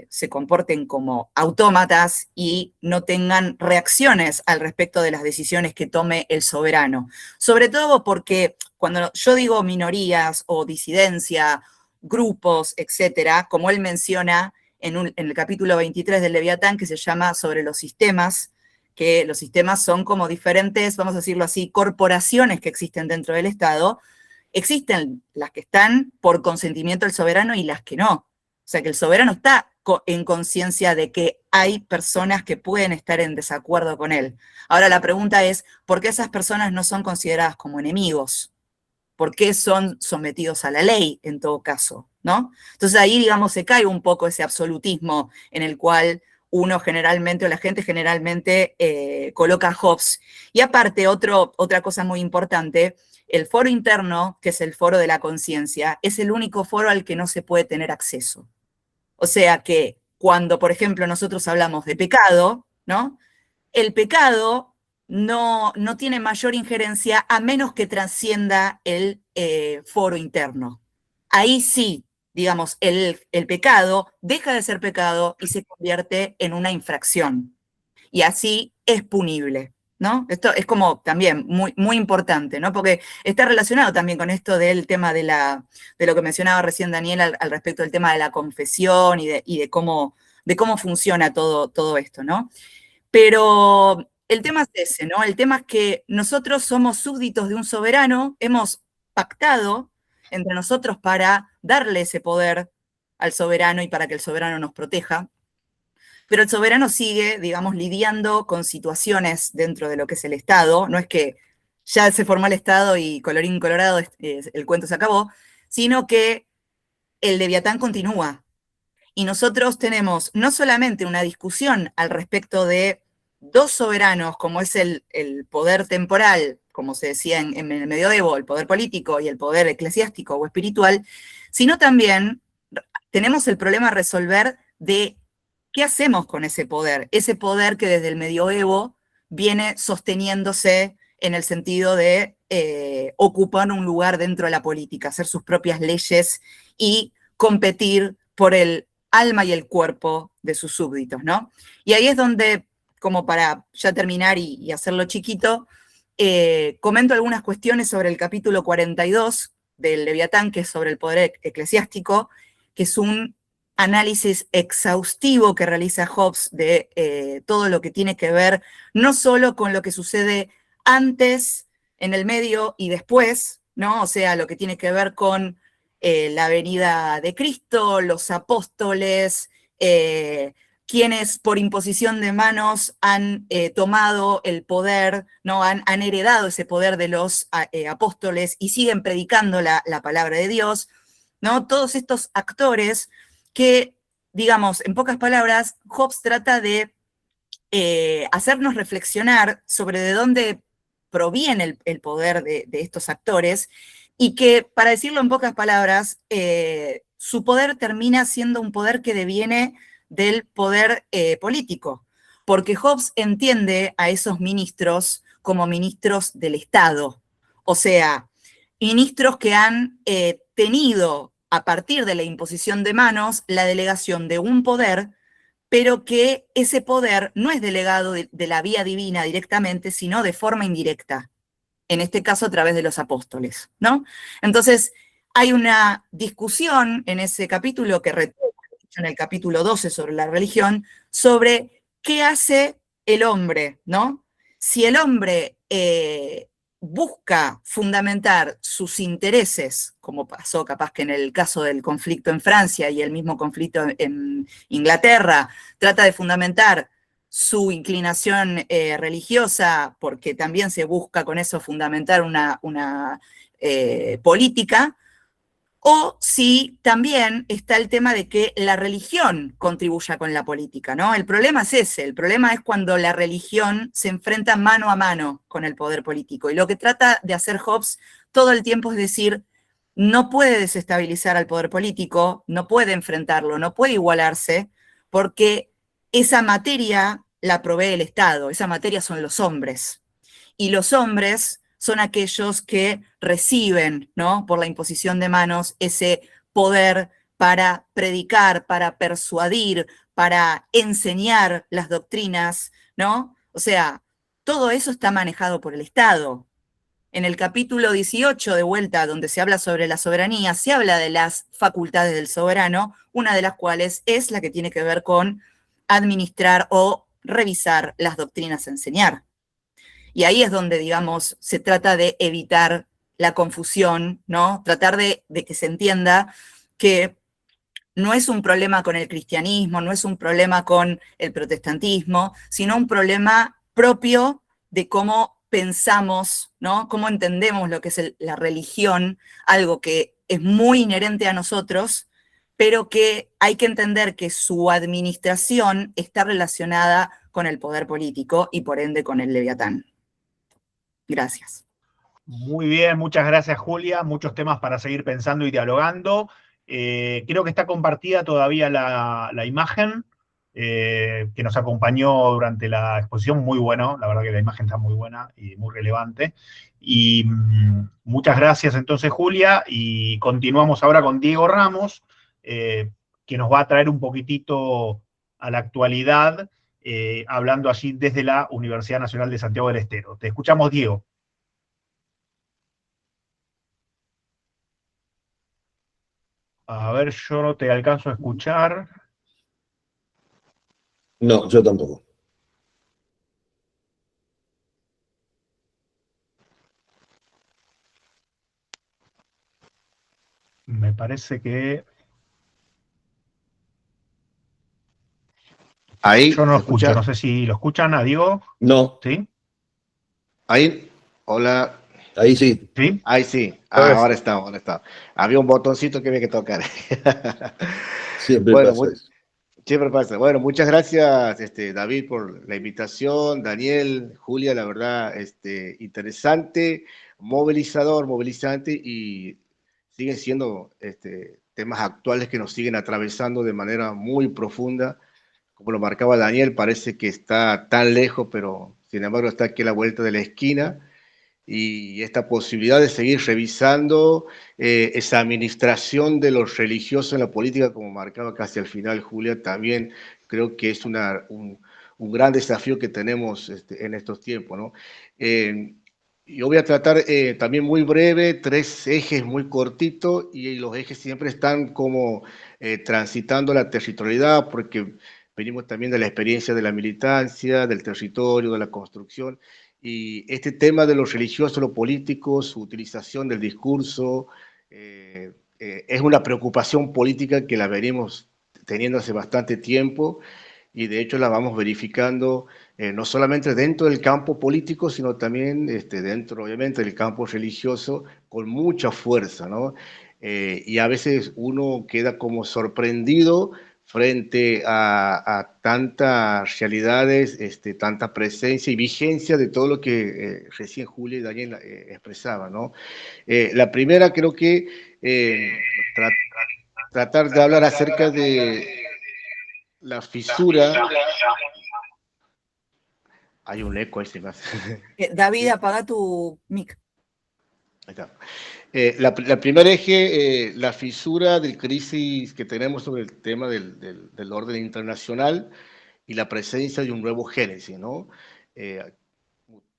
se comporten como autómatas y no tengan reacciones al respecto de las decisiones que tome el soberano. Sobre todo porque cuando yo digo minorías o disidencia, grupos, etcétera, como él menciona en el capítulo 23 del Leviatán, que se llama Sobre los sistemas, que los sistemas son como diferentes, vamos a decirlo así, corporaciones que existen dentro del Estado. Existen las que están por consentimiento del soberano y las que no. O sea, que el soberano está en conciencia de que hay personas que pueden estar en desacuerdo con él. Ahora la pregunta es, ¿por qué esas personas no son consideradas como enemigos? ¿Por qué son sometidos a la ley en todo caso? ¿No? Entonces ahí, digamos, se cae un poco ese absolutismo en el cual uno generalmente, o la gente generalmente, coloca a Hobbes. Y aparte, otra cosa muy importante, el foro interno, que es el foro de la conciencia, es el único foro al que no se puede tener acceso. O sea que cuando, por ejemplo, nosotros hablamos de pecado, ¿no? El pecado no tiene mayor injerencia a menos que trascienda el foro interno. Ahí sí, digamos, el pecado deja de ser pecado y se convierte en una infracción. Y así es punible. ¿no? Esto es como también muy, muy importante, ¿no? Porque está relacionado también con esto del tema de lo que mencionaba recién Daniel al respecto del tema de la confesión y de cómo funciona todo esto, ¿no? Pero el tema es ese, ¿no? El tema es que nosotros somos súbditos de un soberano, hemos pactado entre nosotros para darle ese poder al soberano y para que el soberano nos proteja, pero el soberano sigue, digamos, lidiando con situaciones dentro de lo que es el Estado, no es que ya se formó el Estado y colorín colorado, el cuento se acabó, sino que el Leviatán continúa. Y nosotros tenemos no solamente una discusión al respecto de dos soberanos, como es el poder temporal, como se decía en el medioevo, el poder político y el poder eclesiástico o espiritual, sino también tenemos el problema a resolver de qué hacemos con ese poder que desde el medioevo viene sosteniéndose en el sentido de ocupar un lugar dentro de la política, hacer sus propias leyes y competir por el alma y el cuerpo de sus súbditos, ¿no? Y ahí es donde, como para ya terminar y hacerlo chiquito, comento algunas cuestiones sobre el capítulo 42 del Leviatán, que es sobre el poder eclesiástico, que es un análisis exhaustivo que realiza Hobbes de todo lo que tiene que ver no solo con lo que sucede antes, en el medio y después, ¿no? O sea, lo que tiene que ver con la venida de Cristo, los apóstoles, quienes por imposición de manos han tomado el poder, ¿no? Han heredado ese poder de los apóstoles y siguen predicando la palabra de Dios, ¿no? Todos estos actores que, digamos, en pocas palabras, Hobbes trata de hacernos reflexionar sobre de dónde proviene el poder de estos actores y que, para decirlo en pocas palabras, su poder termina siendo un poder que deviene del poder político, porque Hobbes entiende a esos ministros como ministros del Estado, o sea, ministros que han tenido, a partir de la imposición de manos, la delegación de un poder, pero que ese poder no es delegado de la vía divina directamente, sino de forma indirecta, en este caso a través de los apóstoles, ¿no? Entonces, hay una discusión en ese capítulo que retoma en el capítulo 12 sobre la religión, sobre qué hace el hombre, ¿no? Si el hombre busca fundamentar sus intereses, como pasó capaz que en el caso del conflicto en Francia y el mismo conflicto en Inglaterra, trata de fundamentar su inclinación religiosa, porque también se busca con eso fundamentar una política, o si también está el tema de que la religión contribuya con la política, ¿no? El problema es ese, el problema es cuando la religión se enfrenta mano a mano con el poder político. Y lo que trata de hacer Hobbes todo el tiempo es decir, no puede desestabilizar al poder político, no puede enfrentarlo, no puede igualarse, porque esa materia la provee el Estado, esa materia son los hombres. Y los hombres son aquellos que reciben, ¿no? Por la imposición de manos, ese poder para predicar, para persuadir, para enseñar las doctrinas, ¿no? O sea, todo eso está manejado por el Estado. En el capítulo 18, de vuelta, donde se habla sobre la soberanía, se habla de las facultades del soberano, una de las cuales es la que tiene que ver con administrar o revisar las doctrinas a enseñar. Y ahí es donde, digamos, se trata de evitar la confusión, ¿no? Tratar de que se entienda que no es un problema con el cristianismo, no es un problema con el protestantismo, sino un problema propio de cómo pensamos, ¿no? Cómo entendemos lo que es la religión, algo que es muy inherente a nosotros, pero que hay que entender que su administración está relacionada con el poder político y por ende con el Leviatán. Gracias. Muy bien, muchas gracias, Julia. Muchos temas para seguir pensando y dialogando. Creo que está compartida todavía la imagen que nos acompañó durante la exposición. Muy bueno, la verdad que la imagen está muy buena y muy relevante. Y muchas gracias entonces, Julia. Y continuamos ahora con Diego Ramos, que nos va a traer un poquitito a la actualidad hablando allí desde la Universidad Nacional de Santiago del Estero. Te escuchamos, Diego. A ver, yo no te alcanzo a escuchar. No, yo tampoco. Me parece que Ahí, yo no lo ¿se escucho. No escucha? sé si lo escuchan a Diego. No, ¿Sí? Ahí, hola. ahí sí. ¿Sí? Ahí sí. Ahora sí. Ahora está, ahora está. Había un botoncito que había que tocar. Siempre Bueno, pasa eso. siempre pasa. Bueno, muchas gracias, David, por la invitación. Daniel, Julia, la verdad, interesante, movilizante y siguen siendo temas actuales que nos siguen atravesando de manera muy profunda. Como lo marcaba Daniel, parece que está tan lejos, pero sin embargo está aquí a la vuelta de la esquina. Y esta posibilidad de seguir revisando esa administración de los religiosos en la política, como marcaba casi al final Julia, también creo que es un gran desafío que tenemos en estos tiempos, ¿no? Yo voy a tratar también muy breve, 3 ejes muy cortitos, y los ejes siempre están como transitando la territorialidad, porque venimos también de la experiencia de la militancia, del territorio, de la construcción, y este tema de los religiosos, los políticos, su utilización del discurso, es una preocupación política que la venimos teniendo hace bastante tiempo y de hecho la vamos verificando no solamente dentro del campo político, sino también dentro, obviamente, del campo religioso con mucha fuerza, ¿no? Y a veces uno queda como sorprendido frente a tantas realidades, tanta presencia y vigencia de todo lo que recién Julia y Daniel expresaban, ¿no? La primera creo que tra tratar de hablar acerca de la fisura. Hay un eco ahí, se me hace. David, apaga tu mic. Ahí está. La primer eje, la fisura del crisis que tenemos sobre el tema del orden internacional y la presencia de un nuevo génesis, ¿no?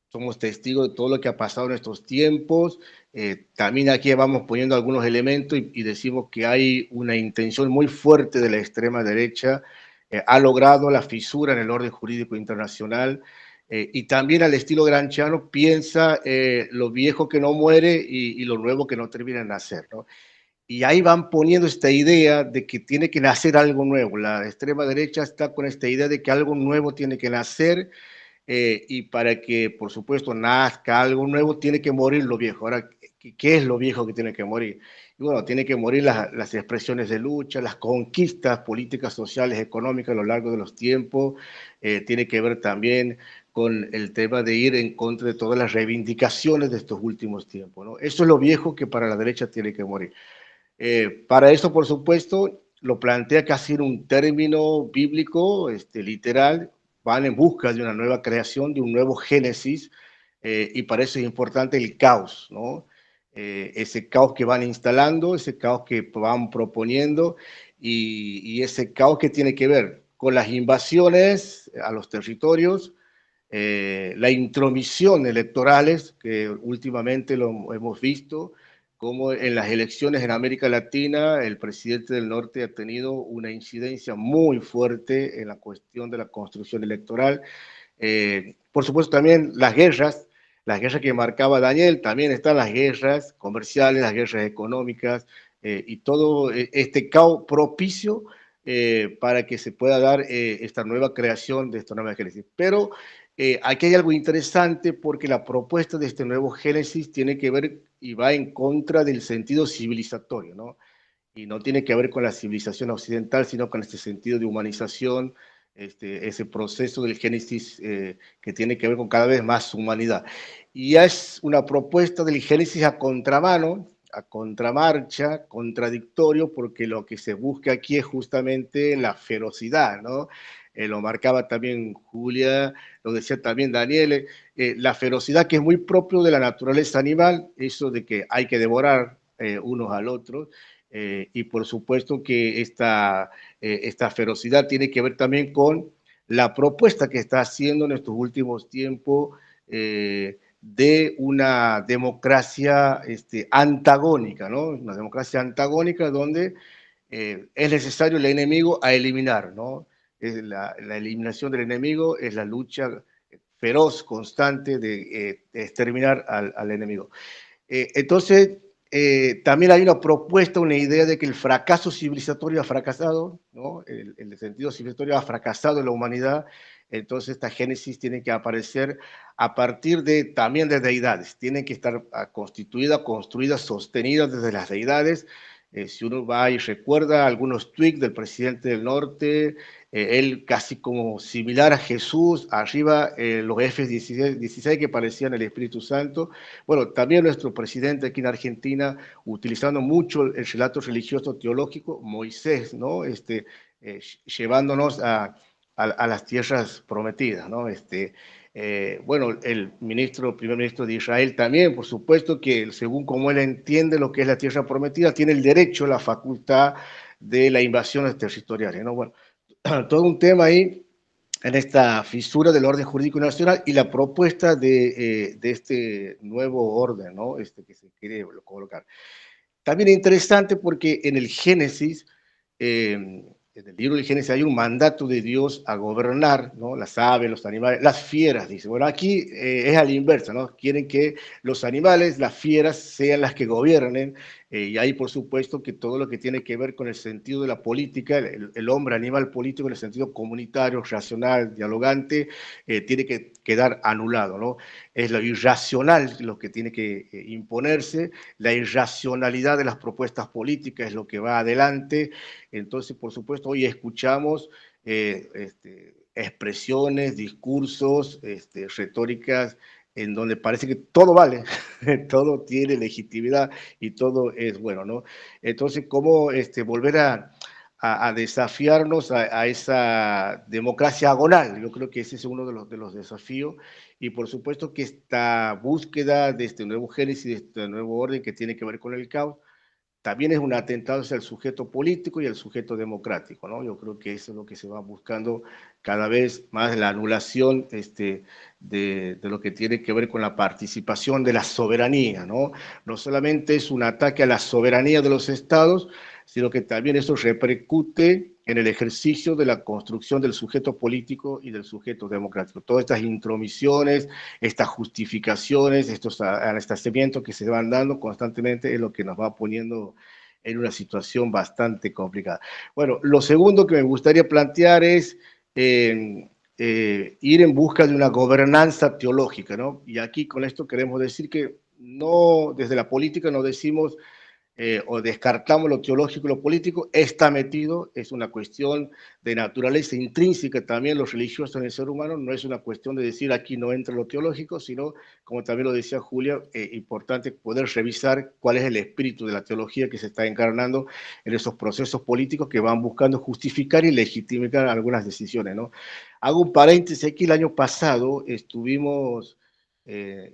Somos testigos de todo lo que ha pasado en estos tiempos. También aquí vamos poniendo algunos elementos y decimos que hay una intención muy fuerte de la extrema derecha. Ha logrado la fisura en el orden jurídico internacional y también al estilo granchiano piensa lo viejo que no muere y lo nuevo que no termina de nacer, ¿no? Y ahí van poniendo esta idea de que tiene que nacer algo nuevo. La extrema derecha está con esta idea de que algo nuevo tiene que nacer y para que, por supuesto, nazca algo nuevo, tiene que morir lo viejo. Ahora, ¿qué es lo viejo que tiene que morir? Y bueno, tiene que morir las expresiones de lucha, las conquistas políticas, sociales, económicas a lo largo de los tiempos. Tiene que ver también con el tema de ir en contra de todas las reivindicaciones de estos últimos tiempos, ¿no? Eso es lo viejo que para la derecha tiene que morir. Para eso, por supuesto, lo plantea casi en un término bíblico, literal, van en busca de una nueva creación, de un nuevo génesis, y para eso es importante el caos, ¿no? Ese caos que van instalando, ese caos que van proponiendo, y ese caos que tiene que ver con las invasiones a los territorios, la intromisión electorales, que últimamente lo hemos visto, como en las elecciones en América Latina, el presidente del norte ha tenido una incidencia muy fuerte en la cuestión de la construcción electoral. Por supuesto, también las guerras que marcaba Daniel, también están las guerras comerciales, las guerras económicas, y todo este caos propicio para que se pueda dar esta nueva creación de esta nueva génesis. Pero aquí hay algo interesante porque la propuesta de este nuevo génesis tiene que ver y va en contra del sentido civilizatorio, ¿no? Y no tiene que ver con la civilización occidental, sino con este sentido de humanización, ese proceso del génesis que tiene que ver con cada vez más humanidad. Y ya es una propuesta del génesis a contramano, a contramarcha, contradictorio, porque lo que se busca aquí es justamente la ferocidad, ¿no? Lo marcaba también Julia, lo decía también Daniel, la ferocidad que es muy propio de la naturaleza animal, eso de que hay que devorar unos al otro, y por supuesto que esta ferocidad tiene que ver también con la propuesta que está haciendo en estos últimos tiempos de una democracia antagónica, ¿no? Una democracia antagónica donde es necesario el enemigo a eliminar, ¿no? La eliminación del enemigo es la lucha feroz, constante de exterminar al enemigo. Entonces, también hay una propuesta, una idea de que el fracaso civilizatorio ha fracasado, ¿no? El sentido civilizatorio ha fracasado en la humanidad. Entonces, esta génesis tiene que aparecer a partir también de deidades. Tienen que estar construidas, sostenidas desde las deidades. Si uno va y recuerda algunos tweets del presidente del norte, él casi como similar a Jesús, arriba los F-16 que parecían el Espíritu Santo. Bueno, también nuestro presidente aquí en Argentina, utilizando mucho el relato religioso teológico, Moisés, ¿no? Llevándonos a las tierras prometidas, ¿no? Bueno, el primer ministro de Israel también, por supuesto que según como él entiende lo que es la tierra prometida, tiene el derecho, la facultad de las invasiones territoriales, ¿no? Bueno, todo un tema ahí en esta fisura del orden jurídico nacional y la propuesta de este nuevo orden, ¿no? Que se quiere colocar. También es interesante porque en el Génesis, en el libro del Génesis hay un mandato de Dios a gobernar, ¿no? Las aves, los animales, las fieras, dice. Bueno, aquí es a la inversa, ¿no? Quieren que los animales, las fieras, sean las que gobiernen, y ahí por supuesto que todo lo que tiene que ver con el sentido de la política, el hombre animal político en el sentido comunitario, racional, dialogante, tiene que quedar anulado, ¿no? Es lo irracional lo que tiene que imponerse, la irracionalidad de las propuestas políticas es lo que va adelante. Entonces, por supuesto, hoy escuchamos expresiones, discursos, retóricas, en donde parece que todo vale, todo tiene legitimidad y todo es bueno, ¿no? Entonces, ¿cómo volver a desafiarnos a esa democracia agonal? Yo creo que ese es uno de los desafíos, y por supuesto que esta búsqueda de este nuevo génesis, de este nuevo orden que tiene que ver con el caos, también es un atentado hacia el sujeto político y el sujeto democrático, ¿no? Yo creo que eso es lo que se va buscando cada vez más, la anulación de lo que tiene que ver con la participación de la soberanía, ¿no? No solamente es un ataque a la soberanía de los estados, sino que también eso repercute en el ejercicio de la construcción del sujeto político y del sujeto democrático. Todas estas intromisiones, estas justificaciones, estos anestesiamientos que se van dando constantemente es lo que nos va poniendo en una situación bastante complicada. Bueno, lo segundo que me gustaría plantear es ir en busca de una gobernanza teológica, ¿no? Y aquí con esto queremos decir que no, desde la política no decimos o descartamos lo teológico y lo político, está metido, es una cuestión de naturaleza intrínseca también, lo religioso en el ser humano, no es una cuestión de decir aquí no entra lo teológico, sino, como también lo decía Julia, importante poder revisar cuál es el espíritu de la teología que se está encarnando en esos procesos políticos que van buscando justificar y legitimar algunas decisiones, ¿no? Hago un paréntesis aquí, el año pasado estuvimos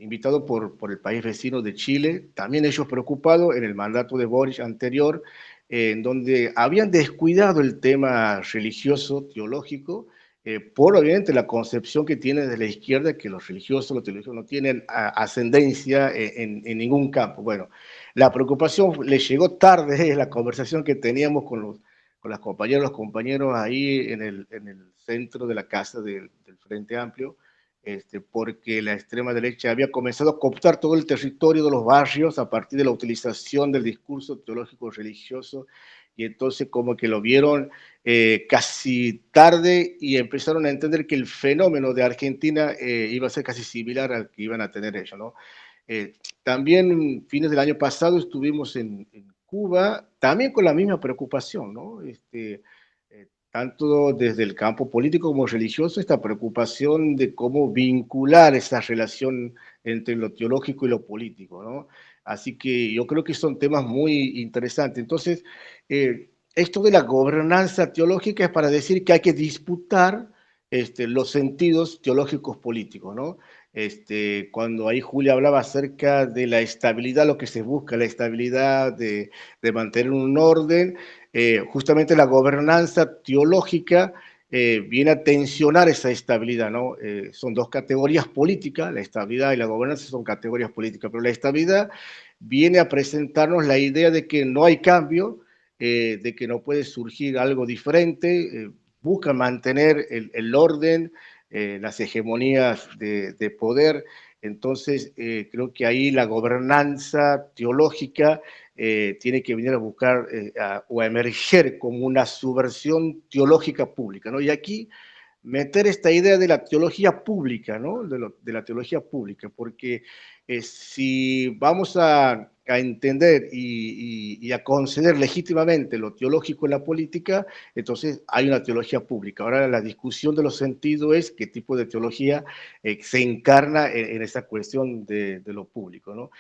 invitado por el país vecino de Chile, también ellos preocupados en el mandato de Boric anterior, en donde habían descuidado el tema religioso, teológico, por obviamente la concepción que tiene de la izquierda, que los religiosos, los teológicos no tienen ascendencia en ningún campo. Bueno, la preocupación les llegó tarde, la conversación que teníamos con las compañeras, los compañeros ahí en el centro de la casa del Frente Amplio, porque la extrema derecha había comenzado a cooptar todo el territorio de los barrios a partir de la utilización del discurso teológico religioso, y entonces como que lo vieron casi tarde y empezaron a entender que el fenómeno de Argentina iba a ser casi similar al que iban a tener ellos, ¿no? También fines del año pasado estuvimos en Cuba, también con la misma preocupación, ¿no? Tanto desde el campo político como religioso, esta preocupación de cómo vincular esa relación entre lo teológico y lo político, ¿no? Así que yo creo que son temas muy interesantes. Entonces, esto de la gobernanza teológica es para decir que hay que disputar los sentidos teológicos políticos, ¿no? Cuando ahí Julia hablaba acerca de la estabilidad, lo que se busca, la estabilidad de mantener un orden, justamente la gobernanza teológica viene a tensionar esa estabilidad, ¿no? Son dos categorías políticas, la estabilidad y la gobernanza son categorías políticas, pero la estabilidad viene a presentarnos la idea de que no hay cambio, de que no puede surgir algo diferente, buscan mantener el orden, las hegemonías de poder. Entonces, creo que ahí la gobernanza teológica tiene que venir a buscar o a emerger como una subversión teológica pública, ¿no? Y aquí meter esta idea de la teología pública, ¿no? De la teología pública, porque si vamos a entender y a conceder legítimamente lo teológico en la política, entonces hay una teología pública. Ahora la discusión de los sentidos es qué tipo de teología se encarna en esta cuestión de lo público, ¿no?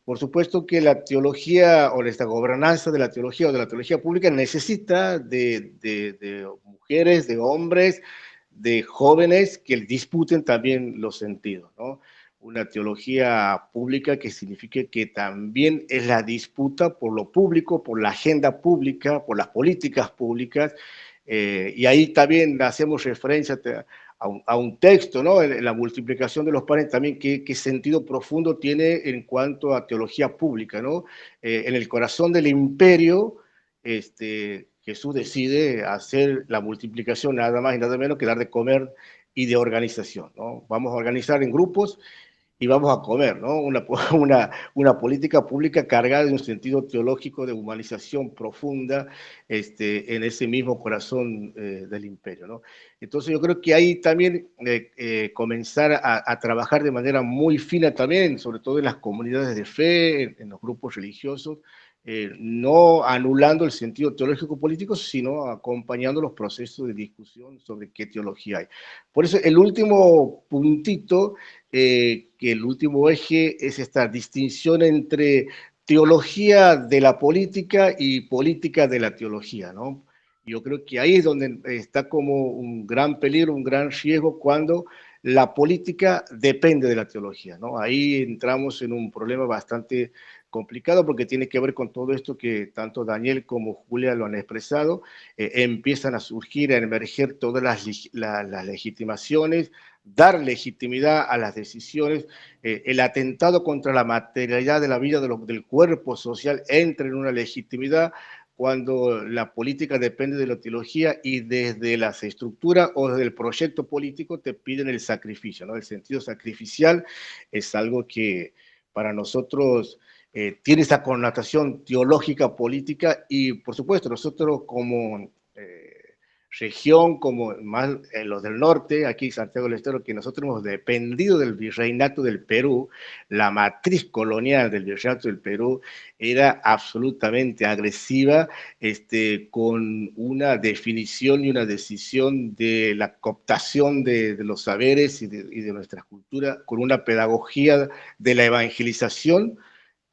Por supuesto que la teología o esta gobernanza de la teología o de la teología pública necesita de mujeres, de hombres, de jóvenes que disputen también los sentidos, ¿no? Una teología pública que signifique que también es la disputa por lo público, por la agenda pública, por las políticas públicas, y ahí también hacemos referencia a un texto, ¿no? En la multiplicación de los panes también, qué sentido profundo tiene en cuanto a teología pública, ¿no? En el corazón del imperio, Jesús decide hacer la multiplicación nada más y nada menos que dar de comer y de organización, ¿no? Vamos a organizar en grupos y vamos a comer, ¿no? Una política pública cargada de un sentido teológico de humanización profunda en ese mismo corazón del imperio, ¿no? Entonces yo creo que ahí también comenzar a trabajar de manera muy fina también, sobre todo en las comunidades de fe, en los grupos religiosos, no anulando el sentido teológico político, sino acompañando los procesos de discusión sobre qué teología hay. Por eso el último puntito, que el último eje es esta distinción entre teología de la política y política de la teología, ¿no? Yo creo que ahí es donde está como un gran peligro, un gran riesgo cuando la política depende de la teología, ¿no? Ahí entramos en un problema bastante complicado porque tiene que ver con todo esto que tanto Daniel como Julia lo han expresado. Empiezan a surgir, a emerger todas las legitimaciones, dar legitimidad a las decisiones, el atentado contra la materialidad de la vida del cuerpo social entra en una legitimidad cuando la política depende de la teología y desde las estructuras o desde el proyecto político te piden el sacrificio, ¿no? El sentido sacrificial es algo que para nosotros tiene esa connotación teológica, política, y por supuesto nosotros como región, como más los del norte, aquí Santiago del Estero, que nosotros hemos dependido del virreinato del Perú, la matriz colonial del virreinato del Perú era absolutamente agresiva, con una definición y una decisión de la cooptación de los saberes y de nuestras culturas, con una pedagogía de la evangelización,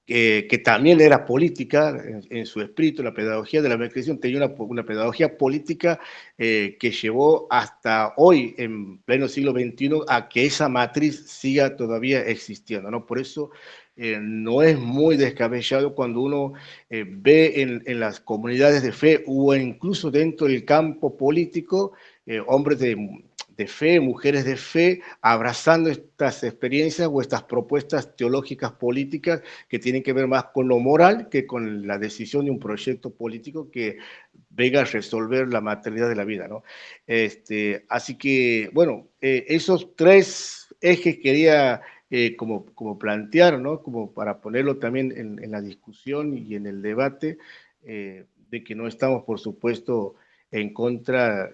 que también era política en su espíritu. La pedagogía de la evangelización tenía una pedagogía política que llevó hasta hoy, en pleno siglo XXI, a que esa matriz siga todavía existiendo, ¿no? Por eso no es muy descabellado cuando uno ve en las comunidades de fe o incluso dentro del campo político hombres de fe, mujeres de fe, abrazando estas experiencias o estas propuestas teológicas políticas que tienen que ver más con lo moral que con la decisión de un proyecto político que venga a resolver la materialidad de la vida, ¿no? Así que, bueno, esos tres ejes quería como plantear, ¿no? Como para ponerlo también en la discusión y en el debate, de que no estamos, por supuesto, en contra,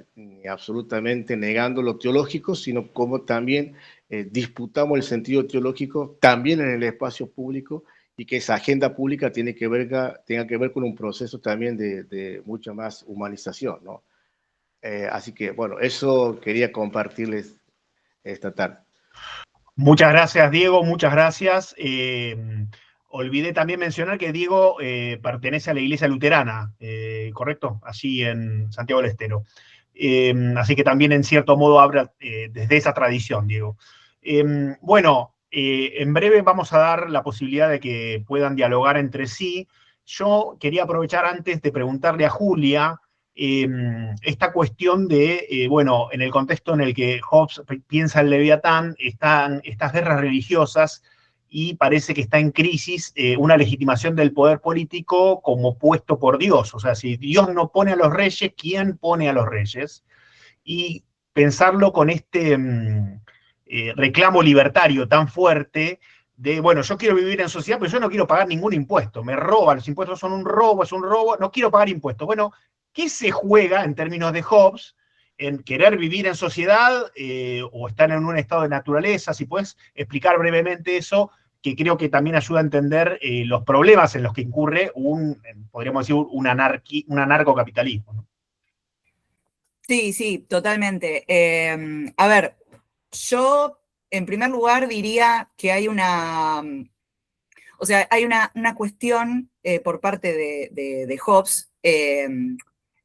absolutamente negando lo teológico, sino como también disputamos el sentido teológico también en el espacio público y que esa agenda pública tenga que ver con un proceso también de mucha más humanización, ¿no? Así que, bueno, eso quería compartirles esta tarde. Muchas gracias, Diego, muchas gracias. Olvidé también mencionar que Diego pertenece a la Iglesia Luterana, ¿correcto? Allí en Santiago del Estero. Así que también en cierto modo habla desde esa tradición, Diego. Bueno, en breve vamos a dar la posibilidad de que puedan dialogar entre sí. Yo quería aprovechar antes de preguntarle a Julia esta cuestión de, bueno, en el contexto en el que Hobbes piensa el Leviatán, están estas guerras religiosas y parece que está en crisis una legitimación del poder político como puesto por Dios. O sea, si Dios no pone a los reyes, ¿quién pone a los reyes? Y pensarlo con este reclamo libertario tan fuerte de, bueno, yo quiero vivir en sociedad, pero yo no quiero pagar ningún impuesto, me roban, los impuestos son un robo, es un robo, no quiero pagar impuestos. Bueno, ¿qué se juega en términos de Hobbes en querer vivir en sociedad o estar en un estado de naturaleza? Si puedes explicar brevemente eso, que creo que también ayuda a entender los problemas en los que incurre podríamos decir, un anarcocapitalismo, ¿no? Sí, sí, totalmente. A ver, yo en primer lugar diría que hay o sea, hay una cuestión por parte de Hobbes, que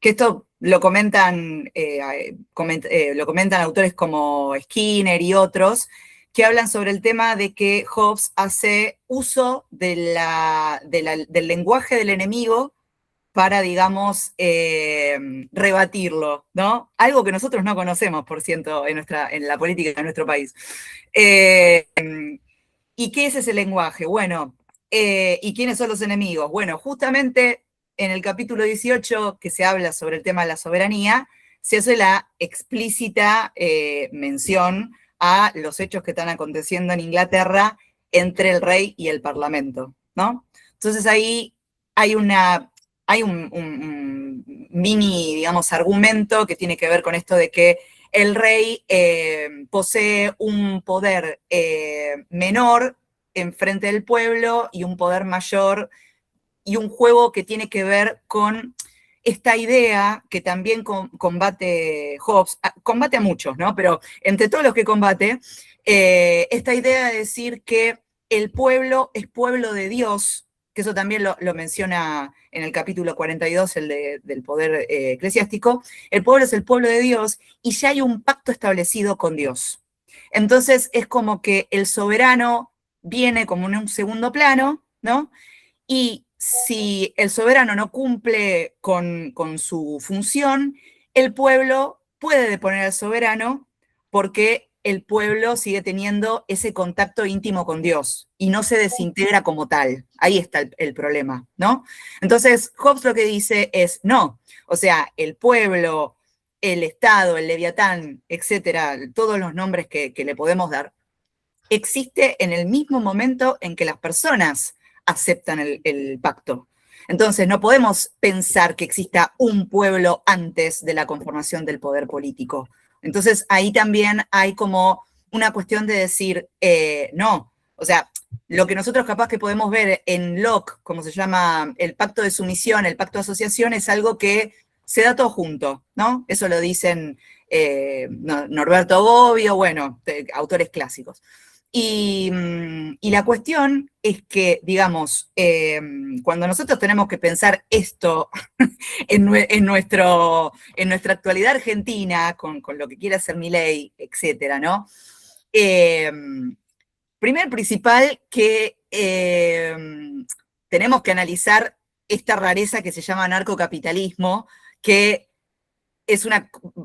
esto lo comentan autores como Skinner y otros, que hablan sobre el tema de que Hobbes hace uso del lenguaje del enemigo para, digamos, rebatirlo, ¿no? Algo que nosotros no conocemos, por cierto, en la política de nuestro país. ¿Y qué es ese lenguaje? Bueno, ¿y quiénes son los enemigos? Bueno, justamente en el capítulo 18, que se habla sobre el tema de la soberanía, se hace la explícita mención a los hechos que están aconteciendo en Inglaterra entre el rey y el parlamento, ¿no? Entonces ahí hay un mini, digamos, argumento que tiene que ver con esto de que el rey posee un poder menor en frente del pueblo y un poder mayor, y un juego que tiene que ver con esta idea que también combate Hobbes, combate a muchos, ¿no? Pero entre todos los que combate, esta idea de decir que el pueblo es pueblo de Dios, que eso también lo menciona en el capítulo 42, el del poder eclesiástico. El pueblo es el pueblo de Dios y ya hay un pacto establecido con Dios. Entonces es como que el soberano viene como en un segundo plano, ¿no? Y si el soberano no cumple con su función, el pueblo puede deponer al soberano porque el pueblo sigue teniendo ese contacto íntimo con Dios y no se desintegra como tal. Ahí está el problema, ¿no? Entonces, Hobbes lo que dice es, no, o sea, el pueblo, el Estado, el Leviatán, etcétera, todos los nombres que le podemos dar, existe en el mismo momento en que las personas aceptan el pacto. Entonces, no podemos pensar que exista un pueblo antes de la conformación del poder político. Entonces, ahí también hay como una cuestión de decir, no, o sea, lo que nosotros capaz que podemos ver en Locke, como se llama el pacto de sumisión, el pacto de asociación, es algo que se da todo junto, ¿no? Eso lo dicen Norberto Bobbio, bueno, autores clásicos. Y la cuestión es que, digamos, cuando nosotros tenemos que pensar esto en nuestra actualidad argentina, con lo que quiere hacer Milei, etcétera, ¿no? Primero principal que tenemos que analizar esta rareza que se llama narcocapitalismo, que es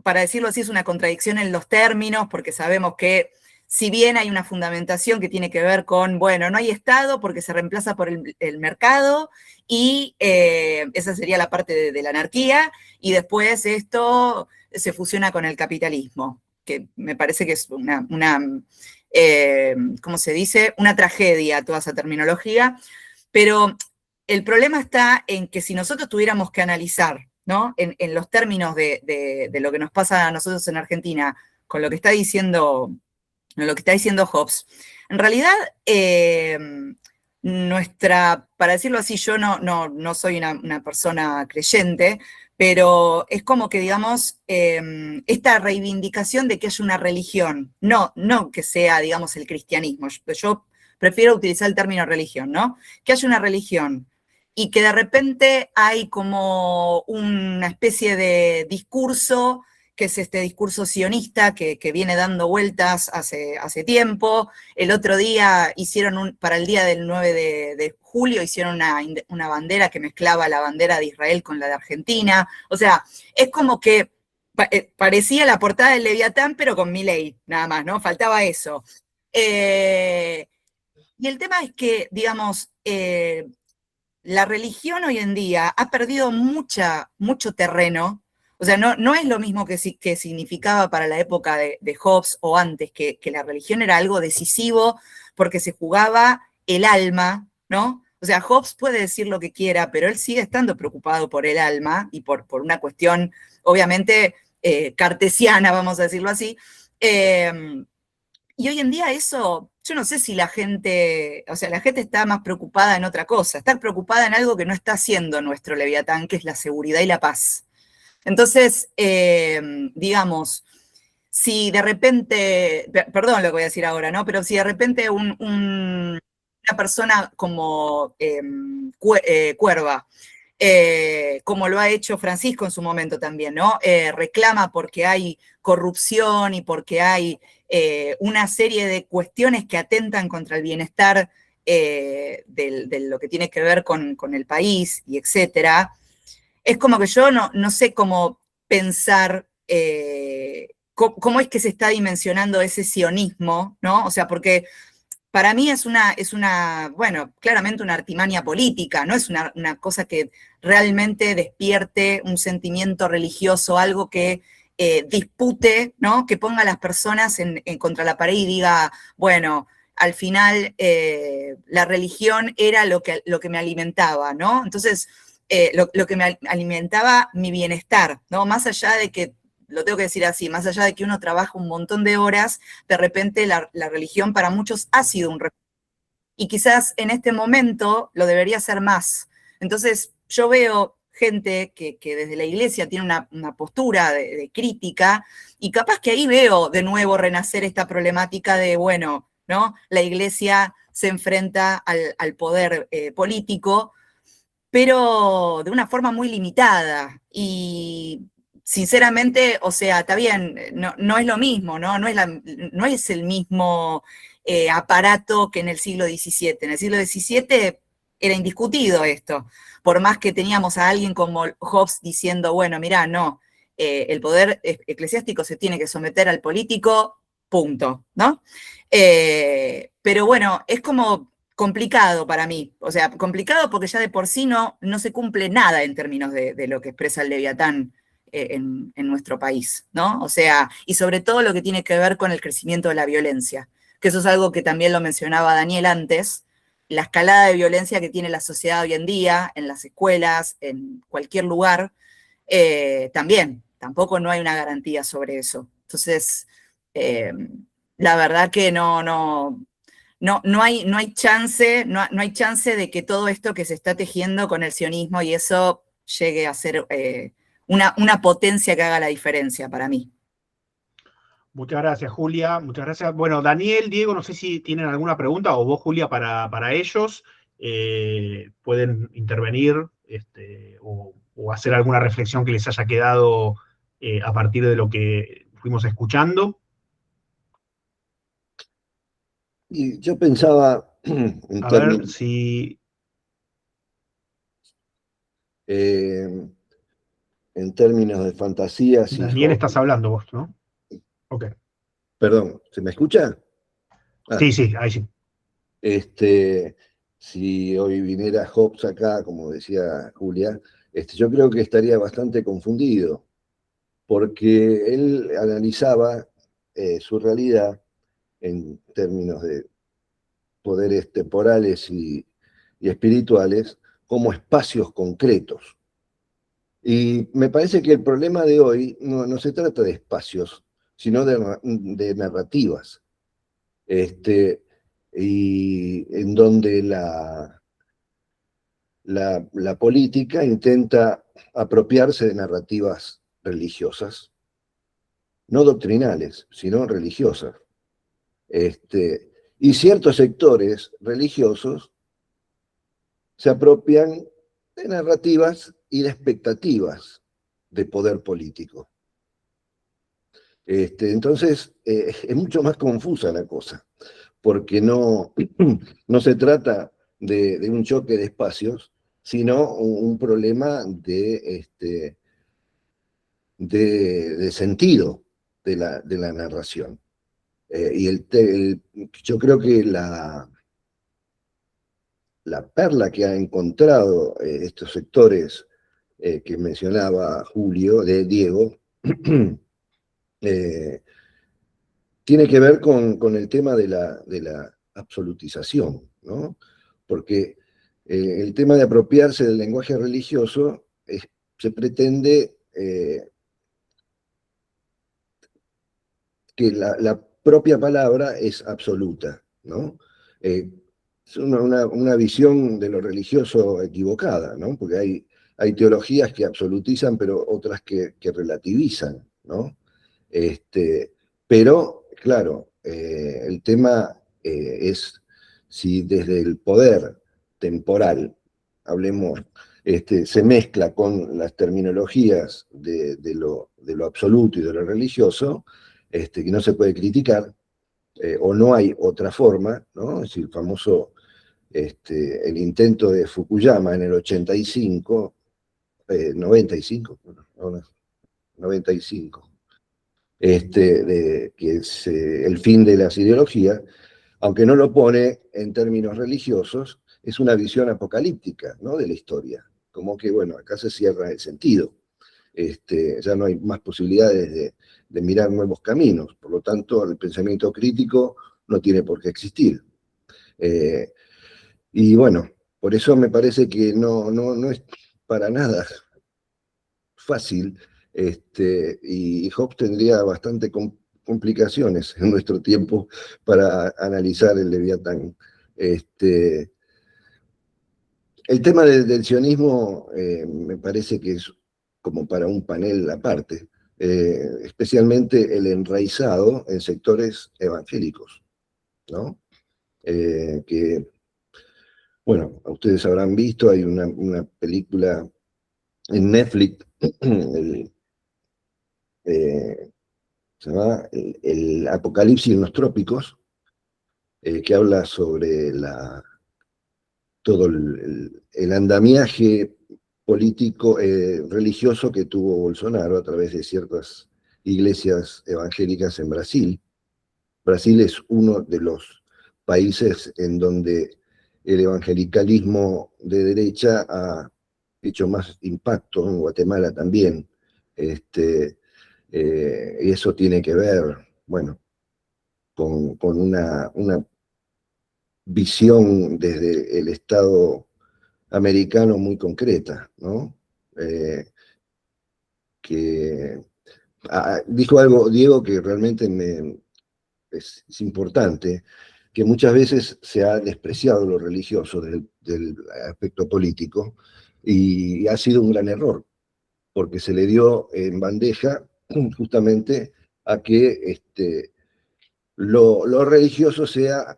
para decirlo así, es una contradicción en los términos, porque sabemos que si bien hay una fundamentación que tiene que ver con, bueno, no hay Estado porque se reemplaza por el mercado, y esa sería la parte de la anarquía, y después esto se fusiona con el capitalismo, que me parece que es ¿cómo se dice? Una tragedia toda esa terminología, pero el problema está en que si nosotros tuviéramos que analizar, ¿no? En los términos de lo que nos pasa a nosotros en Argentina, con lo que está diciendo Hobbes, en realidad para decirlo así, yo no soy una persona creyente, pero es como que, digamos, esta reivindicación de que haya una religión, no que sea, digamos, el cristianismo, yo prefiero utilizar el término religión, ¿no? Que haya una religión y que de repente hay como una especie de discurso que es este discurso sionista que viene dando vueltas hace tiempo. El otro día hicieron, para el día del 9 de julio, hicieron una bandera que mezclaba la bandera de Israel con la de Argentina. O sea, es como que parecía la portada del Leviatán, pero con Milei, nada más, ¿no? Faltaba eso. Y el tema es que, digamos, la religión hoy en día ha perdido mucho terreno. O sea, no es lo mismo que significaba para la época de Hobbes o antes, que la religión era algo decisivo porque se jugaba el alma, ¿no? O sea, Hobbes puede decir lo que quiera, pero él sigue estando preocupado por el alma y por una cuestión, obviamente, cartesiana, vamos a decirlo así. Y hoy en día eso, yo no sé si la gente está más preocupada en otra cosa, está preocupada en algo que no está haciendo nuestro Leviatán, que es la seguridad y la paz. Entonces, digamos, si de repente, perdón lo que voy a decir ahora, ¿no? Pero si de repente una persona como Cuerva, como lo ha hecho Francisco en su momento también, ¿no? Reclama porque hay corrupción y porque hay una serie de cuestiones que atentan contra el bienestar de lo que tiene que ver con el país y etcétera. Es como que yo no sé cómo pensar cómo es que se está dimensionando ese sionismo, ¿no? O sea, porque para mí es bueno, claramente una artimaña política, no es una cosa que realmente despierte un sentimiento religioso, algo que dispute, ¿no? Que ponga a las personas contra la pared y diga, bueno, al final la religión era lo que me alimentaba, ¿no? Entonces, lo que me alimentaba mi bienestar, ¿no? Más allá de que, lo tengo que decir así, más allá de que uno trabaja un montón de horas, de repente la religión para muchos ha sido un refugio. Y quizás en este momento lo debería ser más. Entonces, yo veo gente que desde la iglesia tiene una postura de crítica, y capaz que ahí veo de nuevo renacer esta problemática de, bueno, ¿no? La iglesia se enfrenta al poder político, pero de una forma muy limitada. Y sinceramente, o sea, está bien, no es lo mismo, ¿no? No es el mismo aparato que en el siglo XVII. En el siglo XVII era indiscutido esto, por más que teníamos a alguien como Hobbes diciendo, bueno, mirá, no, el poder eclesiástico se tiene que someter al político, punto, ¿no? Pero bueno, es como complicado para mí, o sea, complicado porque ya de por sí no se cumple nada en términos de lo que expresa el Leviatán en nuestro país, ¿no? O sea, y sobre todo lo que tiene que ver con el crecimiento de la violencia, que eso es algo que también lo mencionaba Daniel antes, la escalada de violencia que tiene la sociedad hoy en día, en las escuelas, en cualquier lugar, también, tampoco no hay una garantía sobre eso. Entonces, la verdad que no hay chance, no hay chance de que todo esto que se está tejiendo con el sionismo y eso llegue a ser una potencia que haga la diferencia para mí. Muchas gracias, Julia. Muchas gracias. Bueno, Daniel, Diego, no sé si tienen alguna pregunta, o vos, Julia, para ellos. Pueden intervenir o hacer alguna reflexión que les haya quedado a partir de lo que fuimos escuchando. Y yo pensaba en A ver términos, si... en términos de fantasías y Daniel, estás hablando vos, ¿no? Ok. Perdón, ¿se me escucha? Ah, Sí, sí, ahí sí. si hoy viniera Hobbes acá, como decía Julia, yo creo que estaría bastante confundido, porque él analizaba su realidad en términos de poderes temporales y espirituales como espacios concretos. Y me parece que el problema de hoy no se trata de espacios, sino de narrativas. Y en donde la política intenta apropiarse de narrativas religiosas, no doctrinales, sino religiosas. Y ciertos sectores religiosos se apropian de narrativas y de expectativas de poder político. Entonces, es mucho más confusa la cosa, porque no se trata de un choque de espacios, sino un problema de sentido de la narración. Yo creo que la perla que ha encontrado estos sectores que mencionaba Diego, tiene que ver con el tema de la absolutización, ¿no? Porque el tema de apropiarse del lenguaje religioso se pretende que la propia palabra es absoluta, ¿no? Es una visión de lo religioso equivocada, ¿no? Porque hay teologías que absolutizan, pero otras que relativizan, ¿no? Pero, claro, el tema es si desde el poder temporal, hablemos, se mezcla con las terminologías de lo absoluto y de lo religioso, que no se puede criticar, o no hay otra forma, ¿no? Es decir, el famoso, el intento de Fukuyama en el 85, 95, no, 95, que es el fin de las ideologías, aunque no lo pone en términos religiosos, es una visión apocalíptica, ¿no? De la historia, como que, bueno, acá se cierra el sentido. Ya no hay más posibilidades de mirar nuevos caminos, por lo tanto el pensamiento crítico no tiene por qué existir. Y bueno, por eso me parece que no es para nada fácil, y Hobbes tendría bastante complicaciones en nuestro tiempo para analizar el Leviatán. El tema del sionismo me parece que es como para un panel aparte, especialmente el enraizado en sectores evangélicos, ¿no? Que, bueno, ustedes habrán visto, hay una película en Netflix, se llama el Apocalipsis en los Trópicos, que habla sobre todo el andamiaje político, religioso que tuvo Bolsonaro a través de ciertas iglesias evangélicas en Brasil. Brasil es uno de los países en donde el evangelicalismo de derecha ha hecho más impacto, en Guatemala también. Y eso tiene que ver, bueno, con una visión desde el Estado americano muy concreta, ¿no? Dijo algo, Diego, que realmente es importante, que muchas veces se ha despreciado lo religioso del aspecto político, y ha sido un gran error, porque se le dio en bandeja justamente a que lo religioso sea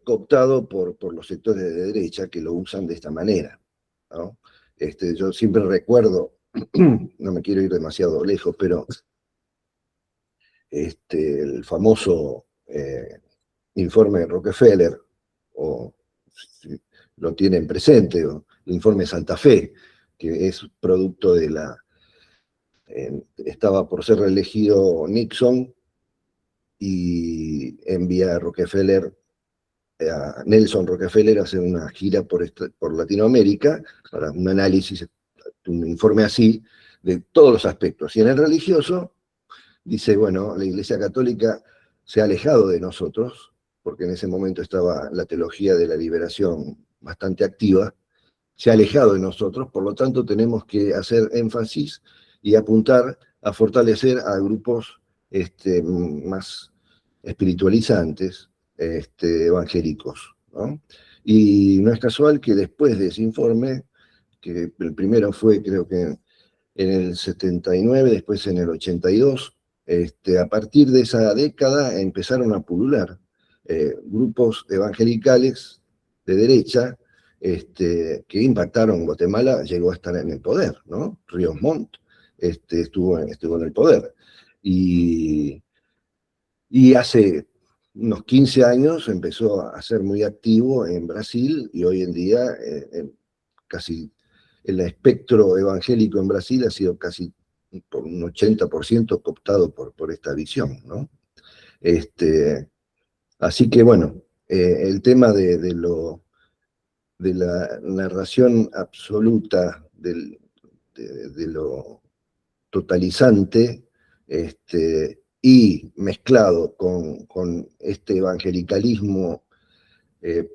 cooptado por los sectores de derecha que lo usan de esta manera, ¿no? Yo siempre recuerdo, no me quiero ir demasiado lejos, pero el famoso informe de Rockefeller, o si lo tienen presente, o el informe Santa Fe, que es producto de estaba por ser reelegido Nixon, y envía a Rockefeller, a Nelson Rockefeller, a hacer una gira por Latinoamérica para un análisis, un informe así, de todos los aspectos. Y en el religioso, dice, bueno, la Iglesia Católica se ha alejado de nosotros, porque en ese momento estaba la teología de la liberación bastante activa, se ha alejado de nosotros, por lo tanto tenemos que hacer énfasis y apuntar a fortalecer a grupos más espiritualizantes, evangélicos, ¿no? Y no es casual que después de ese informe, que el primero fue creo que en el 79, después en el 82, a partir de esa década empezaron a pulular grupos evangelicales de derecha, que impactaron. Guatemala llegó a estar en el poder, ¿no? Ríos Montt estuvo en el poder. y hace unos 15 años empezó a ser muy activo en Brasil, y hoy en día casi el espectro evangélico en Brasil ha sido casi por un 80% cooptado por esta visión, ¿no? Así que bueno, el tema de la narración absoluta de lo totalizante, y mezclado con este evangelicalismo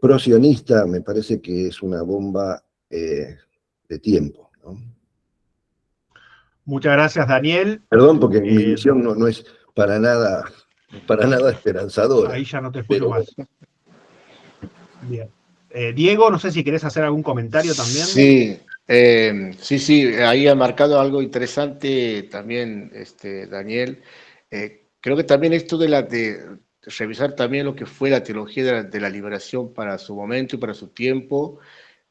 pro-sionista, me parece que es una bomba de tiempo, ¿no? Muchas gracias, Daniel. Perdón, porque mi visión no es para nada esperanzadora. Ahí ya no te escucho más. Bien. Diego, no sé si querés hacer algún comentario también. Sí, sí, ahí ha marcado algo interesante también, Daniel. Creo que también esto de revisar también lo que fue la teología de la liberación para su momento y para su tiempo,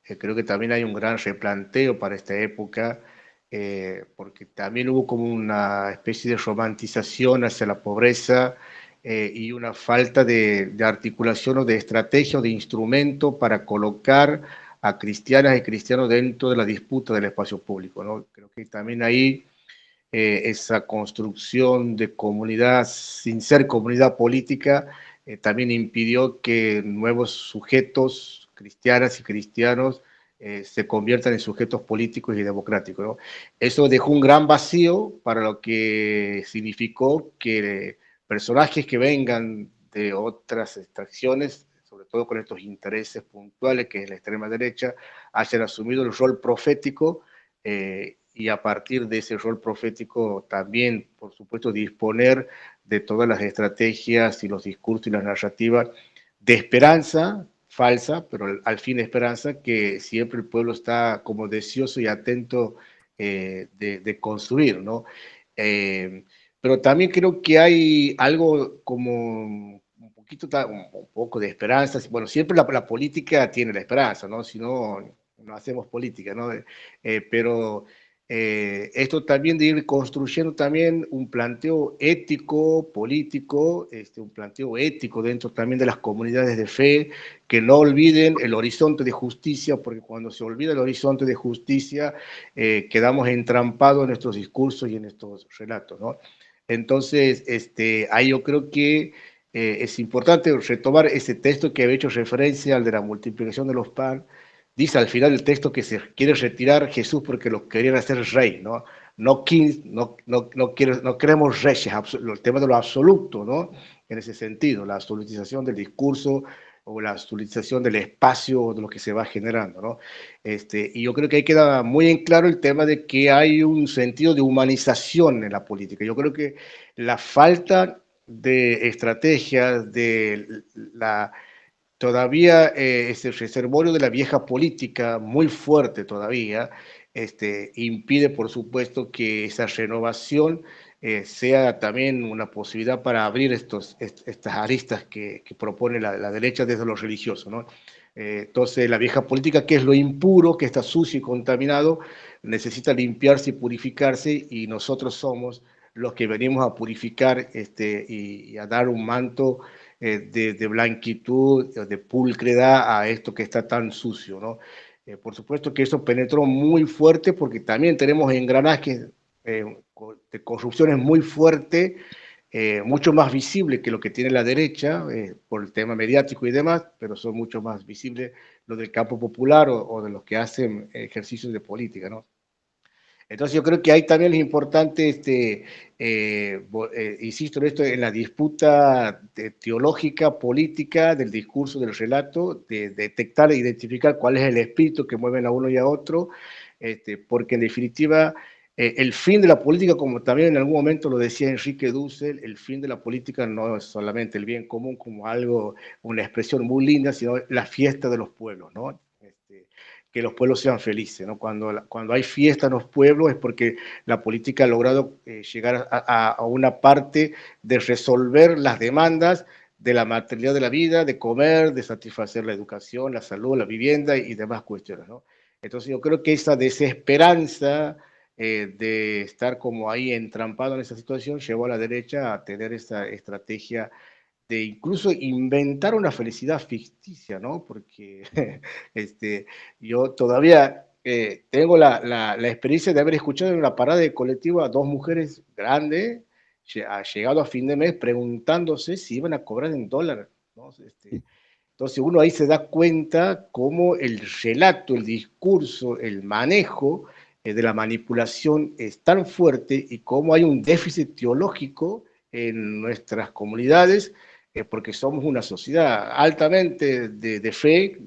creo que también hay un gran replanteo para esta época, porque también hubo como una especie de romantización hacia la pobreza, y una falta de articulación o de estrategia o de instrumento para colocar a cristianas y cristianos dentro de la disputa del espacio público, ¿no? Creo que también ahí esa construcción de comunidad sin ser comunidad política también impidió que nuevos sujetos, cristianas y cristianos, se conviertan en sujetos políticos y democráticos, ¿no? Eso dejó un gran vacío para lo que significó que personajes que vengan de otras extracciones, sobre todo con estos intereses puntuales que es la extrema derecha, hayan asumido el rol profético, y a partir de ese rol profético también, por supuesto, disponer de todas las estrategias y los discursos y las narrativas de esperanza falsa, pero al fin esperanza, que siempre el pueblo está como deseoso y atento de construir, ¿no? Pero también creo que hay algo como un poco de esperanza. Bueno, siempre la política tiene la esperanza, ¿no? Si no, no hacemos política, ¿no? Pero esto también de ir construyendo también un planteo ético, político, un planteo ético dentro también de las comunidades de fe, que no olviden el horizonte de justicia, porque cuando se olvida el horizonte de justicia, quedamos entrampados en nuestros discursos y en estos relatos, ¿no? Entonces, ahí yo creo que es importante retomar ese texto que había hecho referencia al de la multiplicación de los panes. Dice al final del texto que se quiere retirar Jesús porque lo querían hacer rey, ¿no? No queremos reyes, el tema de lo absoluto, ¿no? En ese sentido, la absolutización del discurso o la absolutización del espacio de lo que se va generando, ¿no? Y yo creo que ahí queda muy en claro el tema de que hay un sentido de humanización en la política. Yo creo que la falta de estrategias, de la todavía ese reservorio de la vieja política, muy fuerte todavía, impide, por supuesto, que esa renovación sea también una posibilidad para abrir estas aristas que propone la derecha desde lo religioso, ¿no? Entonces, la vieja política, que es lo impuro, que está sucio y contaminado, necesita limpiarse y purificarse, y nosotros somos los que venimos a purificar y a dar un manto de blanquitud, de pulcredad a esto que está tan sucio, ¿no? Por supuesto que eso penetró muy fuerte porque también tenemos engranajes de corrupciones muy fuertes, mucho más visibles que lo que tiene la derecha por el tema mediático y demás, pero son mucho más visibles los del campo popular o de los que hacen ejercicios de política, ¿no? Entonces yo creo que ahí también es importante, insisto en esto, en la disputa teológica, política, del discurso, del relato, de detectar e identificar cuál es el espíritu que mueve a uno y a otro, porque en definitiva el fin de la política, como también en algún momento lo decía Enrique Dussel, el fin de la política no es solamente el bien común como algo, una expresión muy linda, sino la fiesta de los pueblos, ¿no? Que los pueblos sean felices, ¿no? Cuando hay fiesta en los pueblos es porque la política ha logrado llegar a una parte de resolver las demandas de la materialidad de la vida, de comer, de satisfacer la educación, la salud, la vivienda y demás cuestiones, ¿no? Entonces yo creo que esa desesperanza de estar como ahí entrampado en esa situación, llevó a la derecha a tener esta estrategia de incluso inventar una felicidad ficticia, ¿no? Porque yo todavía tengo la experiencia de haber escuchado en una parada de colectivo a dos mujeres grandes, llegado a fin de mes, preguntándose si iban a cobrar en dólares, ¿no? Entonces uno ahí se da cuenta cómo el relato, el discurso, el manejo de la manipulación es tan fuerte y cómo hay un déficit teológico en nuestras comunidades, porque somos una sociedad altamente de fe,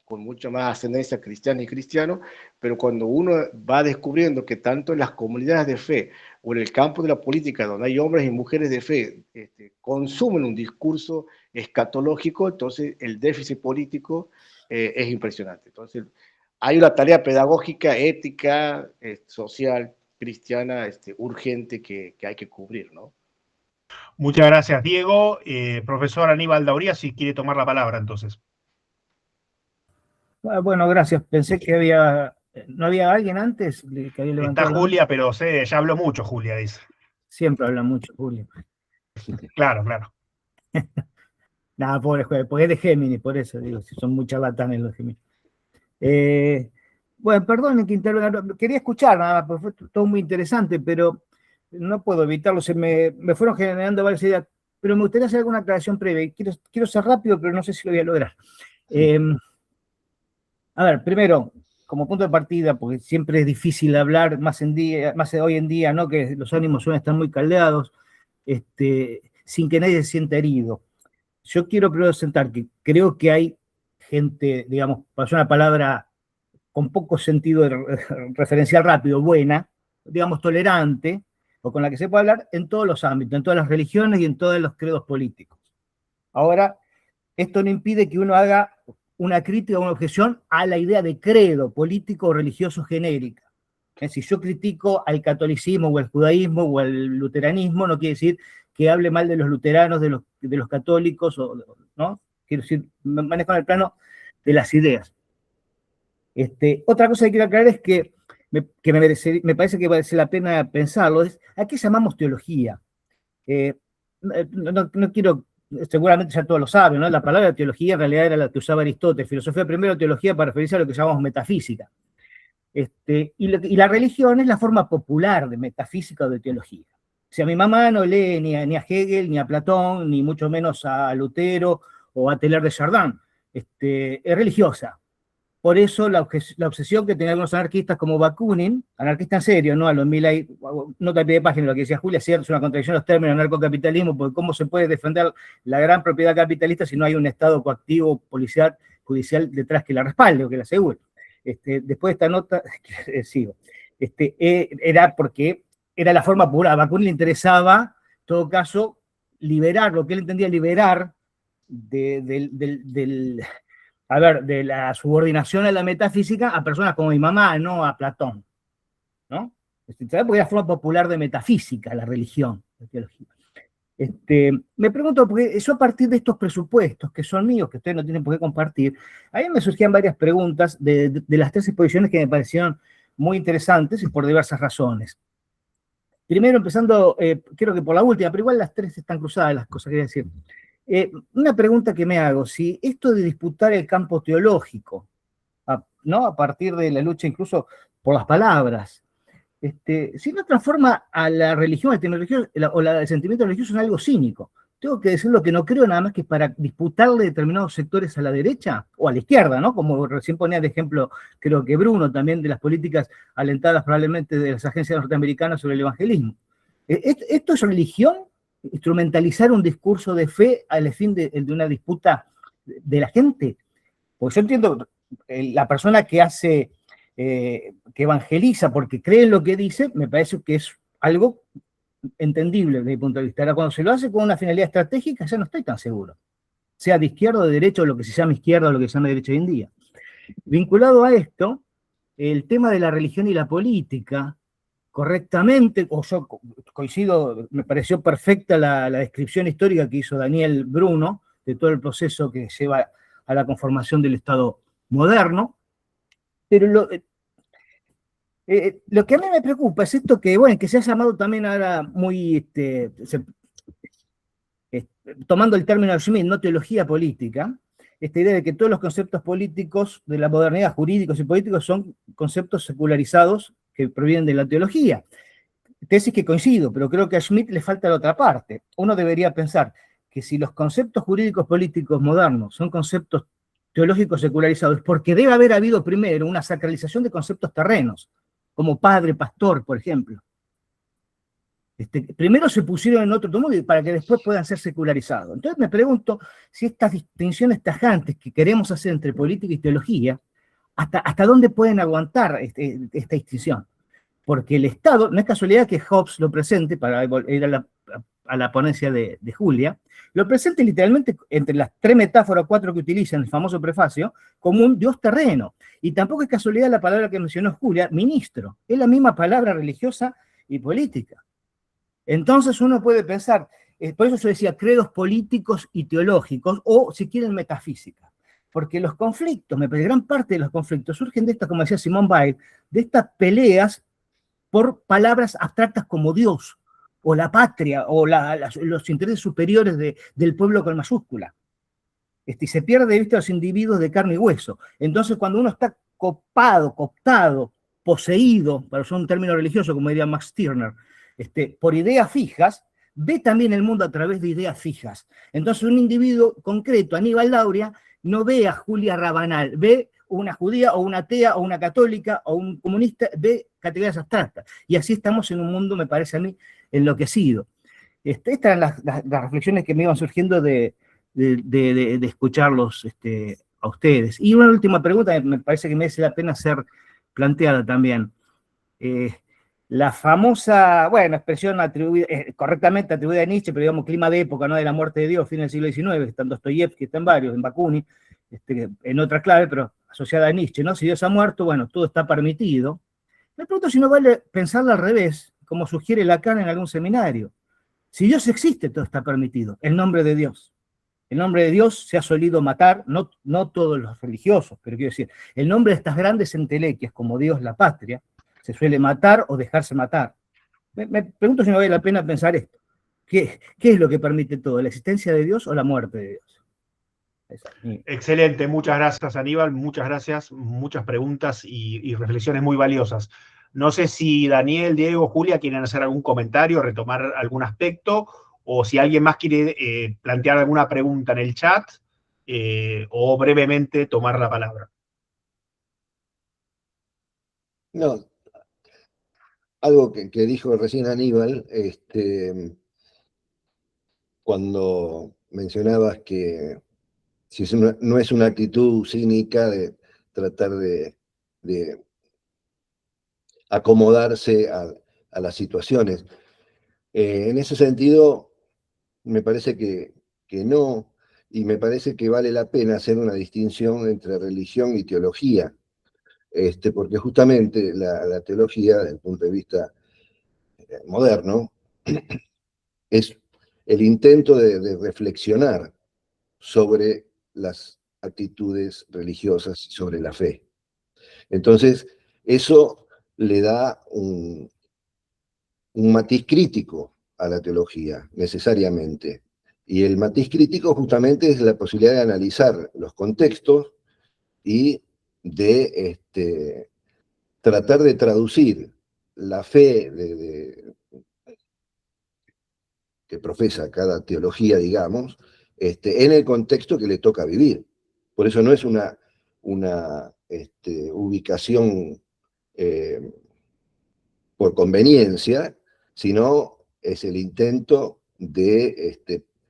con mucha más ascendencia cristiana y cristiano, pero cuando uno va descubriendo que tanto en las comunidades de fe o en el campo de la política, donde hay hombres y mujeres de fe, consumen un discurso escatológico, entonces el déficit político es impresionante. Entonces, hay una tarea pedagógica, ética, social, cristiana, urgente que hay que cubrir, ¿no? Muchas gracias, Diego. Profesor Aníbal Dauría, si quiere tomar la palabra, entonces. Bueno, gracias. Pensé que no había alguien antes que había levantado Está la Julia, pero ya habló mucho, Julia, dice. Siempre habla mucho, Julio. Claro, claro. Nada, pobre juez, porque es de Géminis, por eso digo, si son muy charlatanes los Géminis. Bueno, perdonen que intervenga, quería escuchar nada más, porque fue todo muy interesante, pero no puedo evitarlo, se me fueron generando varias ideas, pero me gustaría hacer alguna aclaración previa. Quiero ser rápido, pero no sé si lo voy a lograr. A ver, primero, como punto de partida, porque siempre es difícil hablar más de hoy en día, ¿no? Que los ánimos suelen estar muy caldeados, sin que nadie se sienta herido. Yo quiero primero sentar que creo que hay gente, digamos, para usar una palabra con poco sentido referencial rápido, buena, digamos, tolerante, o con la que se puede hablar en todos los ámbitos, en todas las religiones y en todos los credos políticos. Ahora, esto no impide que uno haga una crítica o una objeción a la idea de credo político o religioso genérica. Si yo critico al catolicismo o al judaísmo o al luteranismo, no quiere decir que hable mal de los luteranos, de los católicos, ¿no? Quiero decir, me manejo en el plano de las ideas. Otra cosa que quiero aclarar es que me parece que vale la pena pensarlo, es ¿a qué llamamos teología? No quiero, seguramente ya todos lo saben, ¿no? La palabra teología en realidad era la que usaba Aristóteles, filosofía primero, teología para referirse a lo que llamamos metafísica. Y la religión es la forma popular de metafísica o de teología. O sea, mi mamá no lee ni a Hegel, ni a Platón, ni mucho menos a Lutero o a Teilhard de Chardin. Es religiosa. Por eso la obsesión que tenían algunos anarquistas como Bakunin, anarquista en serio, no a los Milley, nota de página lo que decía Julia, cierto, es una contradicción los términos anarcocapitalismo, porque cómo se puede defender la gran propiedad capitalista si no hay un Estado coactivo, policial, judicial detrás que la respalde o que la asegure. Después de esta nota, sigo. Era porque era la forma pura. A Bakunin le interesaba, en todo caso, liberar, lo que él entendía liberar de la subordinación a la metafísica a personas como mi mamá, no a Platón, ¿no? Porque era forma popular de metafísica, la religión, la teología. Me pregunto, porque yo a partir de estos presupuestos, que son míos, que ustedes no tienen por qué compartir, a mí me surgían varias preguntas de las tres exposiciones que me parecieron muy interesantes y por diversas razones. Primero, empezando, creo que por la última, pero igual las tres están cruzadas las cosas que voy a decir. Una pregunta que me hago, si esto de disputar el campo teológico, ¿no? A partir de la lucha incluso por las palabras, si no transforma a la religión, o el sentimiento religioso en algo cínico. Tengo que decir lo que no creo nada más que para disputarle determinados sectores a la derecha o a la izquierda, ¿no? Como recién ponía de ejemplo, creo que Bruno, también de las políticas alentadas probablemente de las agencias norteamericanas sobre el evangelismo. ¿Esto es religión? ¿Instrumentalizar un discurso de fe al fin de una disputa de la gente? Porque yo entiendo la persona que hace... que evangeliza porque cree en lo que dice, me parece que es algo entendible desde mi punto de vista. Ahora, cuando se lo hace con una finalidad estratégica, ya no estoy tan seguro. Sea de izquierda o de derecha, o lo que se llama izquierda o lo que se llama derecha hoy en día. Vinculado a esto, el tema de la religión y la política, correctamente, o yo coincido, me pareció perfecta la descripción histórica que hizo Daniel Bruno de todo el proceso que lleva a la conformación del Estado moderno, pero Lo que a mí me preocupa es esto que, bueno, que se ha llamado también ahora muy, tomando el término de Schmitt, no teología política, esta idea de que todos los conceptos políticos de la modernidad, jurídicos y políticos, son conceptos secularizados que provienen de la teología. Tesis que coincido, pero creo que a Schmitt le falta la otra parte. Uno debería pensar que si los conceptos jurídicos políticos modernos son conceptos teológicos secularizados, porque debe haber habido primero una sacralización de conceptos terrenos, como padre, pastor, por ejemplo. Primero se pusieron en otro tomo para que después puedan ser secularizados. Entonces me pregunto si estas distinciones tajantes que queremos hacer entre política y teología, hasta dónde pueden aguantar esta distinción. Porque el Estado, no es casualidad que Hobbes lo presente, para ir a la ponencia de Julia, lo presente literalmente entre las 3 metáforas o 4 que utiliza en el famoso prefacio, como un dios terreno. Y tampoco es casualidad la palabra que mencionó Julia, ministro. Es la misma palabra religiosa y política. Entonces uno puede pensar, por eso yo decía credos políticos y teológicos, o si quieren metafísica. Porque los conflictos, gran parte de los conflictos surgen de estas, como decía Simone Weil, de estas peleas por palabras abstractas como Dios, o la patria, o los intereses superiores del pueblo con mayúscula. Y se pierde de vista a los individuos de carne y hueso. Entonces, cuando uno está cooptado, poseído, para usar un término religioso, como diría Max Stirner, por ideas fijas, ve también el mundo a través de ideas fijas. Entonces, un individuo concreto, Aníbal Lauria, no ve a Julia Rabanal, ve una judía o una atea o una católica o un comunista, ve categorías abstractas. Y así estamos en un mundo, me parece a mí, enloquecido. Estas eran las reflexiones que me iban surgiendo de escucharlos a ustedes. Y una última pregunta que me parece que merece la pena ser planteada también. La famosa, bueno, expresión atribuida, correctamente atribuida a Nietzsche, pero digamos clima de época, ¿no? De la muerte de Dios, fin del siglo XIX, está en Dostoyevsky, está en varios, en Bakunin, en otra clave, pero asociada a Nietzsche, ¿no? Si Dios ha muerto, bueno, todo está permitido. Me pregunto si no vale pensarlo al revés, como sugiere Lacan en algún seminario. Si Dios existe, todo está permitido, en nombre de Dios. El nombre de Dios se ha solido matar, no todos los religiosos, pero quiero decir, el nombre de estas grandes entelequias, como Dios, la patria, se suele matar o dejarse matar. Me pregunto si no vale la pena pensar esto. ¿Qué es lo que permite todo? ¿La existencia de Dios o la muerte de Dios? Excelente, muchas gracias Aníbal, muchas gracias, muchas preguntas y reflexiones muy valiosas. No sé si Daniel, Diego, Julia quieren hacer algún comentario, retomar algún aspecto, o si alguien más quiere plantear alguna pregunta en el chat, o brevemente tomar la palabra. No, algo que dijo recién Aníbal, cuando mencionabas que si no es una actitud cínica de tratar de acomodarse a las situaciones. En ese sentido, me parece que no, y me parece que vale la pena hacer una distinción entre religión y teología, porque justamente la teología, desde el punto de vista moderno, es el intento de reflexionar sobre las actitudes religiosas y sobre la fe. Entonces, eso le da un matiz crítico a la teología, necesariamente. Y el matiz crítico justamente es la posibilidad de analizar los contextos y de tratar de traducir la fe que profesa cada teología, digamos, en el contexto que le toca vivir. Por eso no es una ubicación por conveniencia, sino es el intento de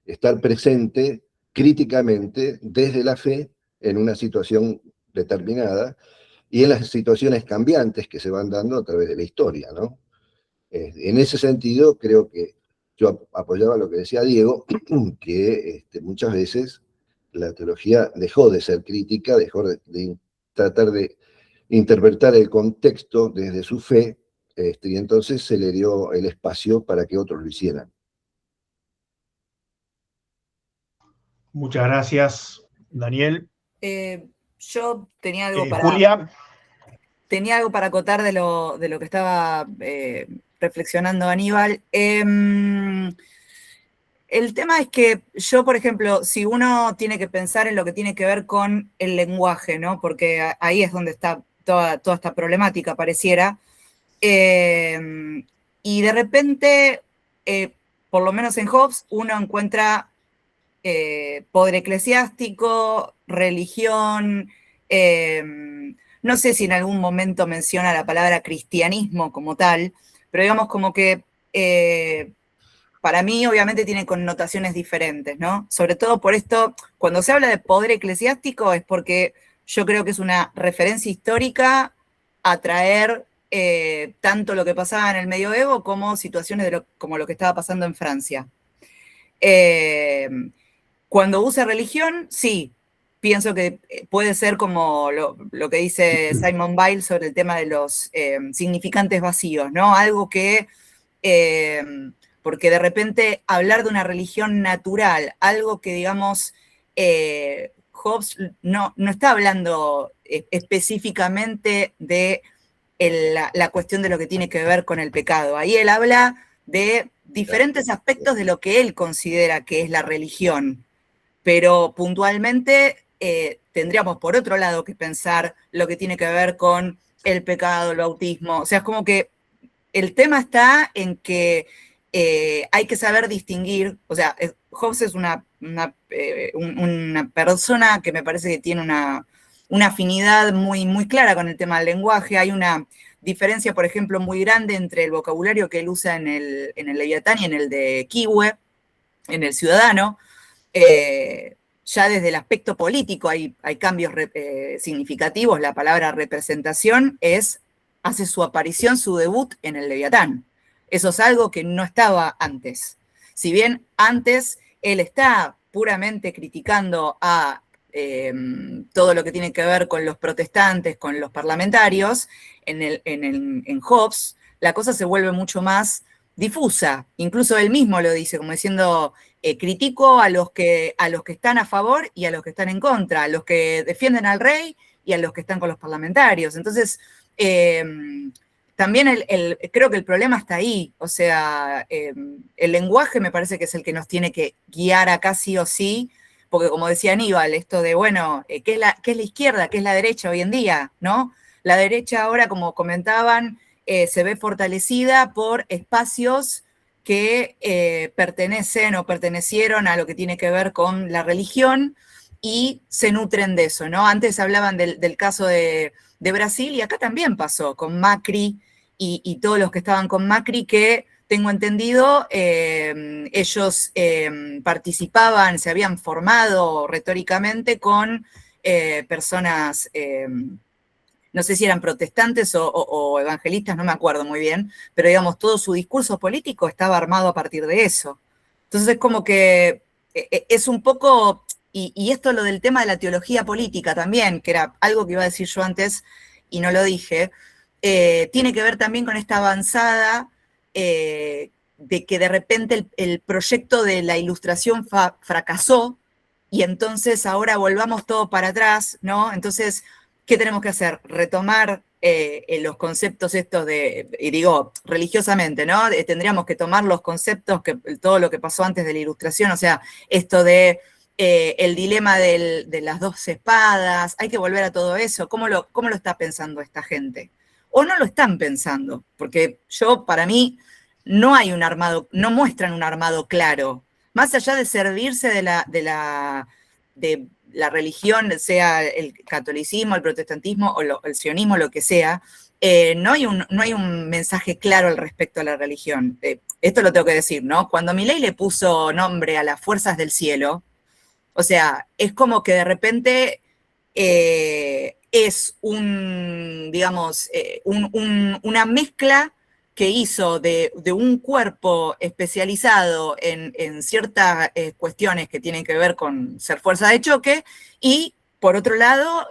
estar presente críticamente desde la fe en una situación determinada y en las situaciones cambiantes que se van dando a través de la historia, ¿no? En ese sentido, creo que yo apoyaba lo que decía Diego, que muchas veces la teología dejó de ser crítica, dejó de tratar de interpretar el contexto desde su fe, y entonces se le dio el espacio para que otros lo hicieran. Muchas gracias, Daniel. Yo tenía algo para... Julia. tenía algo para acotar de lo que estaba reflexionando Aníbal. El tema es que yo, por ejemplo, si uno tiene que pensar en lo que tiene que ver con el lenguaje, ¿no? Porque ahí es donde está toda esta problemática, pareciera. Y de repente, por lo menos en Hobbes, uno encuentra poder eclesiástico, religión, no sé si en algún momento menciona la palabra cristianismo como tal, pero digamos como que para mí obviamente tiene connotaciones diferentes, ¿no? Sobre todo por esto, cuando se habla de poder eclesiástico es porque yo creo que es una referencia histórica a traer tanto lo que pasaba en el medioevo como situaciones como lo que estaba pasando en Francia. Cuando usa religión, sí, pienso que puede ser como lo que dice Simone Weil sobre el tema de los significantes vacíos, ¿no? Algo que, porque de repente hablar de una religión natural, algo que digamos, Hobbes no está hablando específicamente de la cuestión de lo que tiene que ver con el pecado. Ahí él habla de diferentes aspectos de lo que él considera que es la religión, pero puntualmente tendríamos por otro lado que pensar lo que tiene que ver con el pecado, el bautismo. O sea, es como que el tema está en que hay que saber distinguir, o sea, Hobbes es una persona que me parece que tiene una afinidad muy, muy clara con el tema del lenguaje. Hay una diferencia, por ejemplo, muy grande entre el vocabulario que él usa en el Leviatán y en el de Quihue, en el Ciudadano. Ya desde el aspecto político hay cambios significativos. La palabra representación hace su aparición, su debut en el Leviatán. Eso es algo que no estaba antes. Si bien antes él está puramente criticando a todo lo que tiene que ver con los protestantes, con los parlamentarios, en Hobbes la cosa se vuelve mucho más difusa. Incluso él mismo lo dice, como diciendo, critico a los que están a favor y a los que están en contra, a los que defienden al rey y a los que están con los parlamentarios. Entonces, también creo que el problema está ahí. O sea, el lenguaje me parece que es el que nos tiene que guiar acá sí o sí, porque como decía Aníbal, esto de, bueno, ¿qué es la izquierda? ¿Qué es la derecha hoy en día? ¿No? La derecha ahora, como comentaban, se ve fortalecida por espacios que pertenecen o pertenecieron a lo que tiene que ver con la religión y se nutren de eso, ¿no? Antes hablaban del caso de Brasil y acá también pasó con Macri y todos los que estaban con Macri que, tengo entendido, ellos participaban, se habían formado retóricamente con personas, no sé si eran protestantes o evangelistas, no me acuerdo muy bien, pero digamos, todo su discurso político estaba armado a partir de eso. Entonces es como que es un poco, y esto lo del tema de la teología política también, que era algo que iba a decir yo antes y no lo dije, tiene que ver también con esta avanzada de que de repente el proyecto de la ilustración fracasó y entonces ahora volvamos todo para atrás, ¿no? Entonces, ¿qué tenemos que hacer? Retomar los conceptos estos y digo, religiosamente, ¿no? Tendríamos que tomar los conceptos, todo lo que pasó antes de la ilustración, o sea, esto de el dilema de las dos espadas, hay que volver a todo eso. ¿Cómo lo está pensando esta gente? O no lo están pensando, porque para mí, no hay un armado, no muestran un armado claro. Más allá de servirse de la religión, sea el catolicismo, el protestantismo o el sionismo, lo que sea, no hay un mensaje claro al respecto a la religión. Esto lo tengo que decir, ¿no? Cuando Milei le puso nombre a las fuerzas del cielo, o sea, es como que de repente es digamos, una mezcla que hizo de un cuerpo especializado en ciertas cuestiones que tienen que ver con ser fuerza de choque, y por otro lado,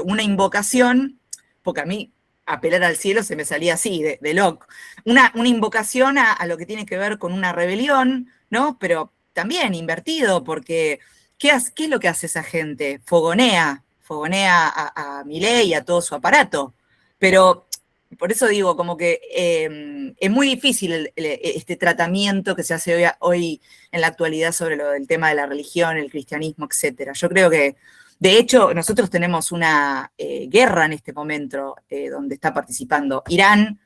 una invocación, porque a mí apelar al cielo se me salía así, de Locke, una invocación a lo que tiene que ver con una rebelión, ¿no? Pero también invertido, porque ¿qué es lo que hace esa gente? Fogonea a Milei y a todo su aparato. Pero por eso digo, como que es muy difícil este tratamiento que se hace hoy en la actualidad sobre lo del tema de la religión, el cristianismo, etc. Yo creo que, de hecho, nosotros tenemos una guerra en este momento donde está participando Irán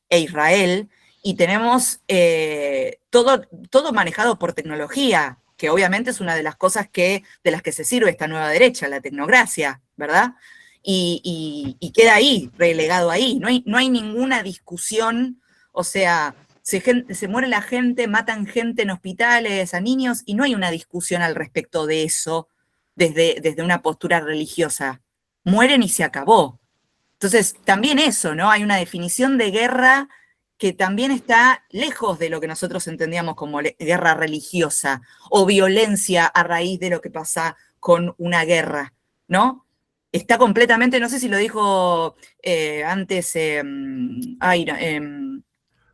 e Israel, y tenemos todo manejado por tecnología, que obviamente es una de las cosas de las que se sirve esta nueva derecha, la tecnocracia, ¿verdad? Y queda ahí, relegado ahí. No hay ninguna discusión, o sea, se muere la gente, matan gente en hospitales, a niños, y no hay una discusión al respecto de eso desde una postura religiosa. Mueren y se acabó. Entonces, también eso, ¿no? Hay una definición de guerra que también está lejos de lo que nosotros entendíamos como guerra religiosa o violencia a raíz de lo que pasa con una guerra, ¿no? Está completamente, no sé si lo dijo antes,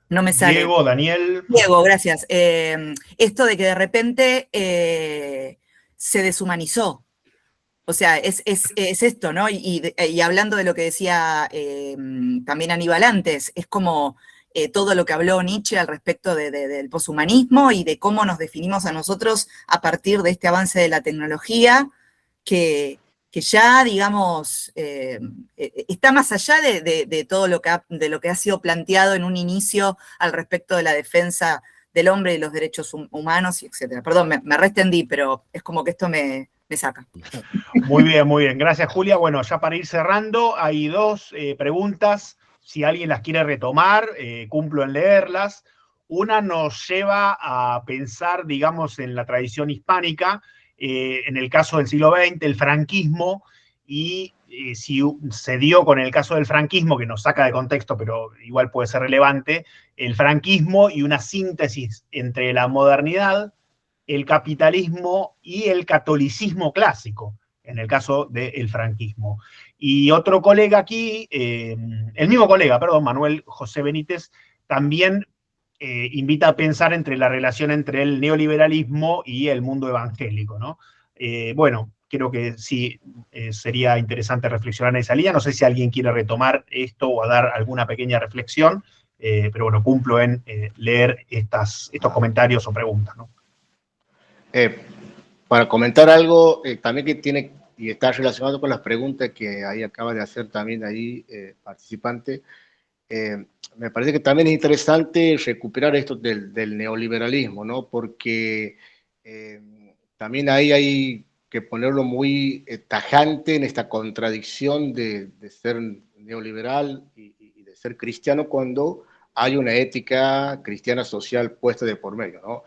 no me sale. Diego, Daniel. Diego, gracias. Esto de que de repente se deshumanizó. O sea, es esto, ¿no? Y hablando de lo que decía también Aníbal antes, es como todo lo que habló Nietzsche al respecto del poshumanismo y de cómo nos definimos a nosotros a partir de este avance de la tecnología, que ya, digamos, está más allá de todo lo que ha sido planteado en un inicio al respecto de la defensa del hombre y los derechos humanos, y etcétera. Perdón, me reextendí, pero es como que esto me saca. Muy bien, muy bien. Gracias, Julia. Bueno, ya para ir cerrando, hay dos preguntas. Si alguien las quiere retomar, cumplo en leerlas. Una nos lleva a pensar, digamos, en la tradición hispánica, en el caso del siglo XX, el franquismo, y si se dio con el caso del franquismo, que nos saca de contexto, pero igual puede ser relevante, el franquismo y una síntesis entre la modernidad, el capitalismo y el catolicismo clásico, en el caso del franquismo. Y otro colega aquí, el mismo colega, perdón, Manuel José Benítez, también invita a pensar entre la relación entre el neoliberalismo y el mundo evangélico, ¿no? Bueno, creo que sí sería interesante reflexionar en esa línea. No sé si alguien quiere retomar esto o a dar alguna pequeña reflexión, pero bueno, cumplo en leer estos comentarios o preguntas, ¿no? Para comentar algo también que tiene y está relacionado con las preguntas que ahí acaba de hacer también ahí participante, me parece que también es interesante recuperar esto del neoliberalismo, ¿no? Porque también ahí hay que ponerlo muy tajante en esta contradicción de ser neoliberal y de ser cristiano cuando hay una ética cristiana social puesta de por medio, ¿no?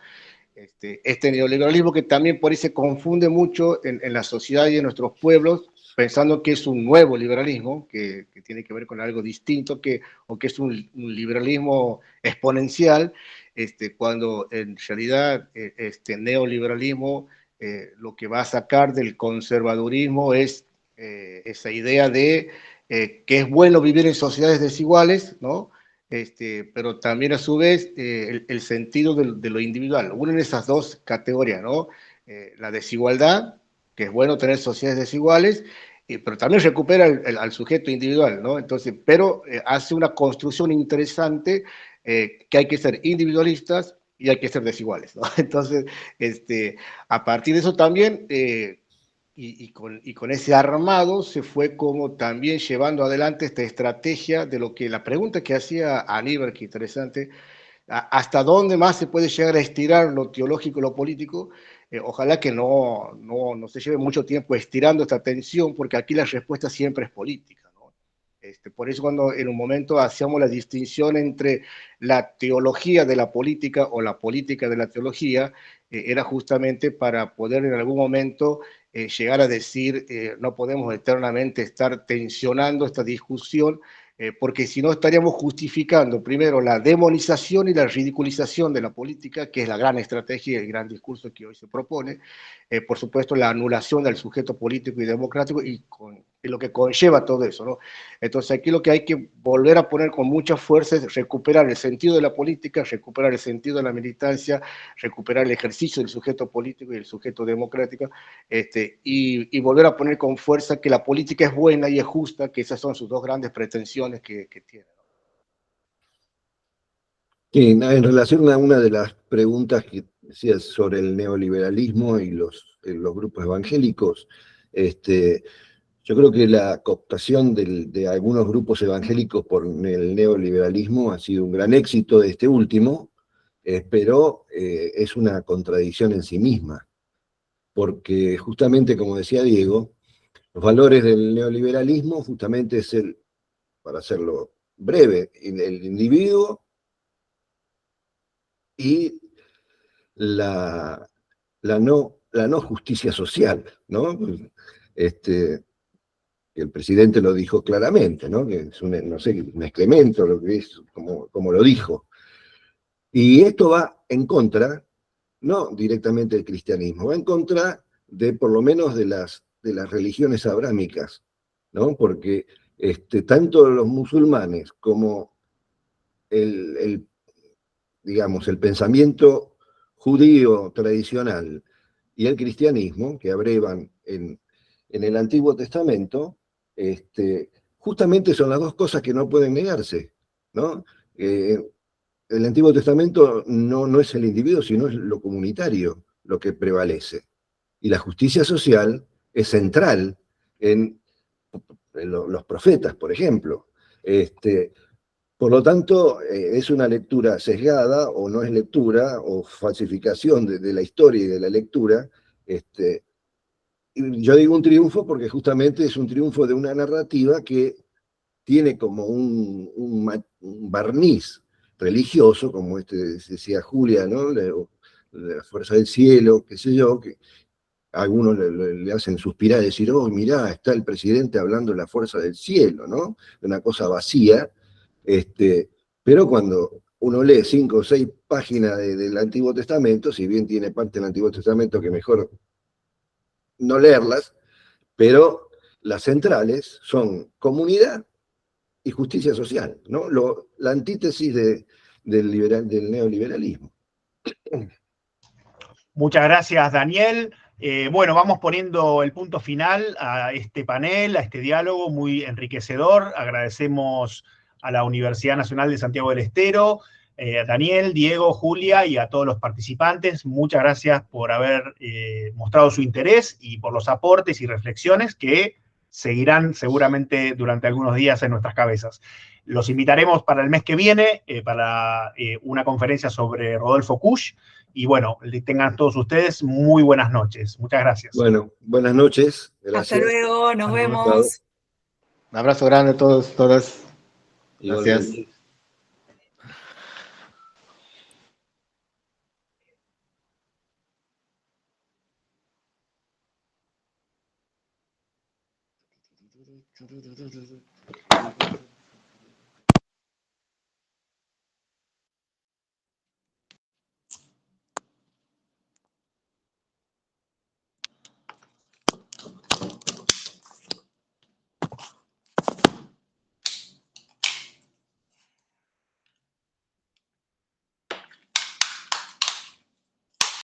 Este neoliberalismo que también por ahí se confunde mucho en la sociedad y en nuestros pueblos, pensando que es un nuevo liberalismo, que tiene que ver con algo distinto, o que es un liberalismo exponencial, cuando en realidad este neoliberalismo lo que va a sacar del conservadurismo es esa idea de que es bueno vivir en sociedades desiguales, ¿no? Pero también a su vez el sentido de lo individual. Unen esas dos categorías, ¿no? La desigualdad, que es bueno tener sociedades desiguales, pero también recupera al sujeto individual, ¿no? Entonces, pero hace una construcción interesante que hay que ser individualistas y hay que ser desiguales, ¿no? Entonces, a partir de eso también... Y con ese armado se fue como también llevando adelante esta estrategia de lo que la pregunta que hacía Aníbal, que interesante, hasta dónde más se puede llegar a estirar lo teológico y lo político. Ojalá que no se lleve mucho tiempo estirando esta tensión, porque aquí la respuesta siempre es política, ¿no? Por eso cuando en un momento hacíamos la distinción entre la teología de la política o la política de la teología, era justamente para poder en algún momento llegar a decir no podemos eternamente estar tensionando esta discusión, porque si no estaríamos justificando primero la demonización y la ridiculización de la política, que es la gran estrategia y el gran discurso que hoy se propone, por supuesto la anulación del sujeto político y democrático, y y lo que conlleva todo eso, ¿no? Entonces aquí lo que hay que volver a poner con mucha fuerza es recuperar el sentido de la política, recuperar el sentido de la militancia, recuperar el ejercicio del sujeto político y el sujeto democrático, y volver a poner con fuerza que la política es buena y es justa, que esas son sus dos grandes pretensiones que tiene. Sí, en relación a una de las preguntas que decías sobre el neoliberalismo y los grupos evangélicos, yo creo que la cooptación de algunos grupos evangélicos por el neoliberalismo ha sido un gran éxito de este último, pero es una contradicción en sí misma, porque justamente, como decía Diego, los valores del neoliberalismo justamente es para hacerlo breve, el individuo y la no justicia social, ¿no? El presidente lo dijo claramente, ¿no? Que es no sé, un excremento lo que es, como lo dijo. Y esto va en contra, no directamente del cristianismo, va en contra de por lo menos de las religiones abrámicas, ¿no? Porque tanto los musulmanes como digamos, el pensamiento judío tradicional y el cristianismo, que abrevan en el Antiguo Testamento, justamente son las dos cosas que no pueden negarse, ¿no? El Antiguo Testamento no es el individuo, sino es lo comunitario lo que prevalece. Y la justicia social es central en los profetas, por ejemplo. Por lo tanto, es una lectura sesgada, o no es lectura, o falsificación de la historia y de la lectura. Y yo digo un triunfo porque justamente es un triunfo de una narrativa que tiene como un barniz religioso, como decía Julia, ¿no? La fuerza del cielo, qué sé yo, que a algunos le hacen suspirar y decir, oh, mirá, está el presidente hablando de la fuerza del cielo, ¿no? De una cosa vacía. Pero cuando uno lee 5 o 6 páginas del Antiguo Testamento, si bien tiene parte del Antiguo Testamento que mejor no leerlas, pero las centrales son comunidad y justicia social, ¿no? La antítesis del neoliberalismo. Muchas gracias, Daniel. Bueno, vamos poniendo el punto final a este panel, a este diálogo muy enriquecedor. Agradecemos a la Universidad Nacional de Santiago del Estero, a Daniel, Diego, Julia y a todos los participantes. Muchas gracias por haber mostrado su interés y por los aportes y reflexiones que seguirán seguramente durante algunos días en nuestras cabezas. Los invitaremos para el mes que viene para una conferencia sobre Rodolfo Kusch. Y bueno, tengan todos ustedes muy buenas noches. Muchas gracias. Bueno, buenas noches. Gracias. Hasta luego, nos vemos. Un abrazo grande a todos, todas. Gracias. Igualmente.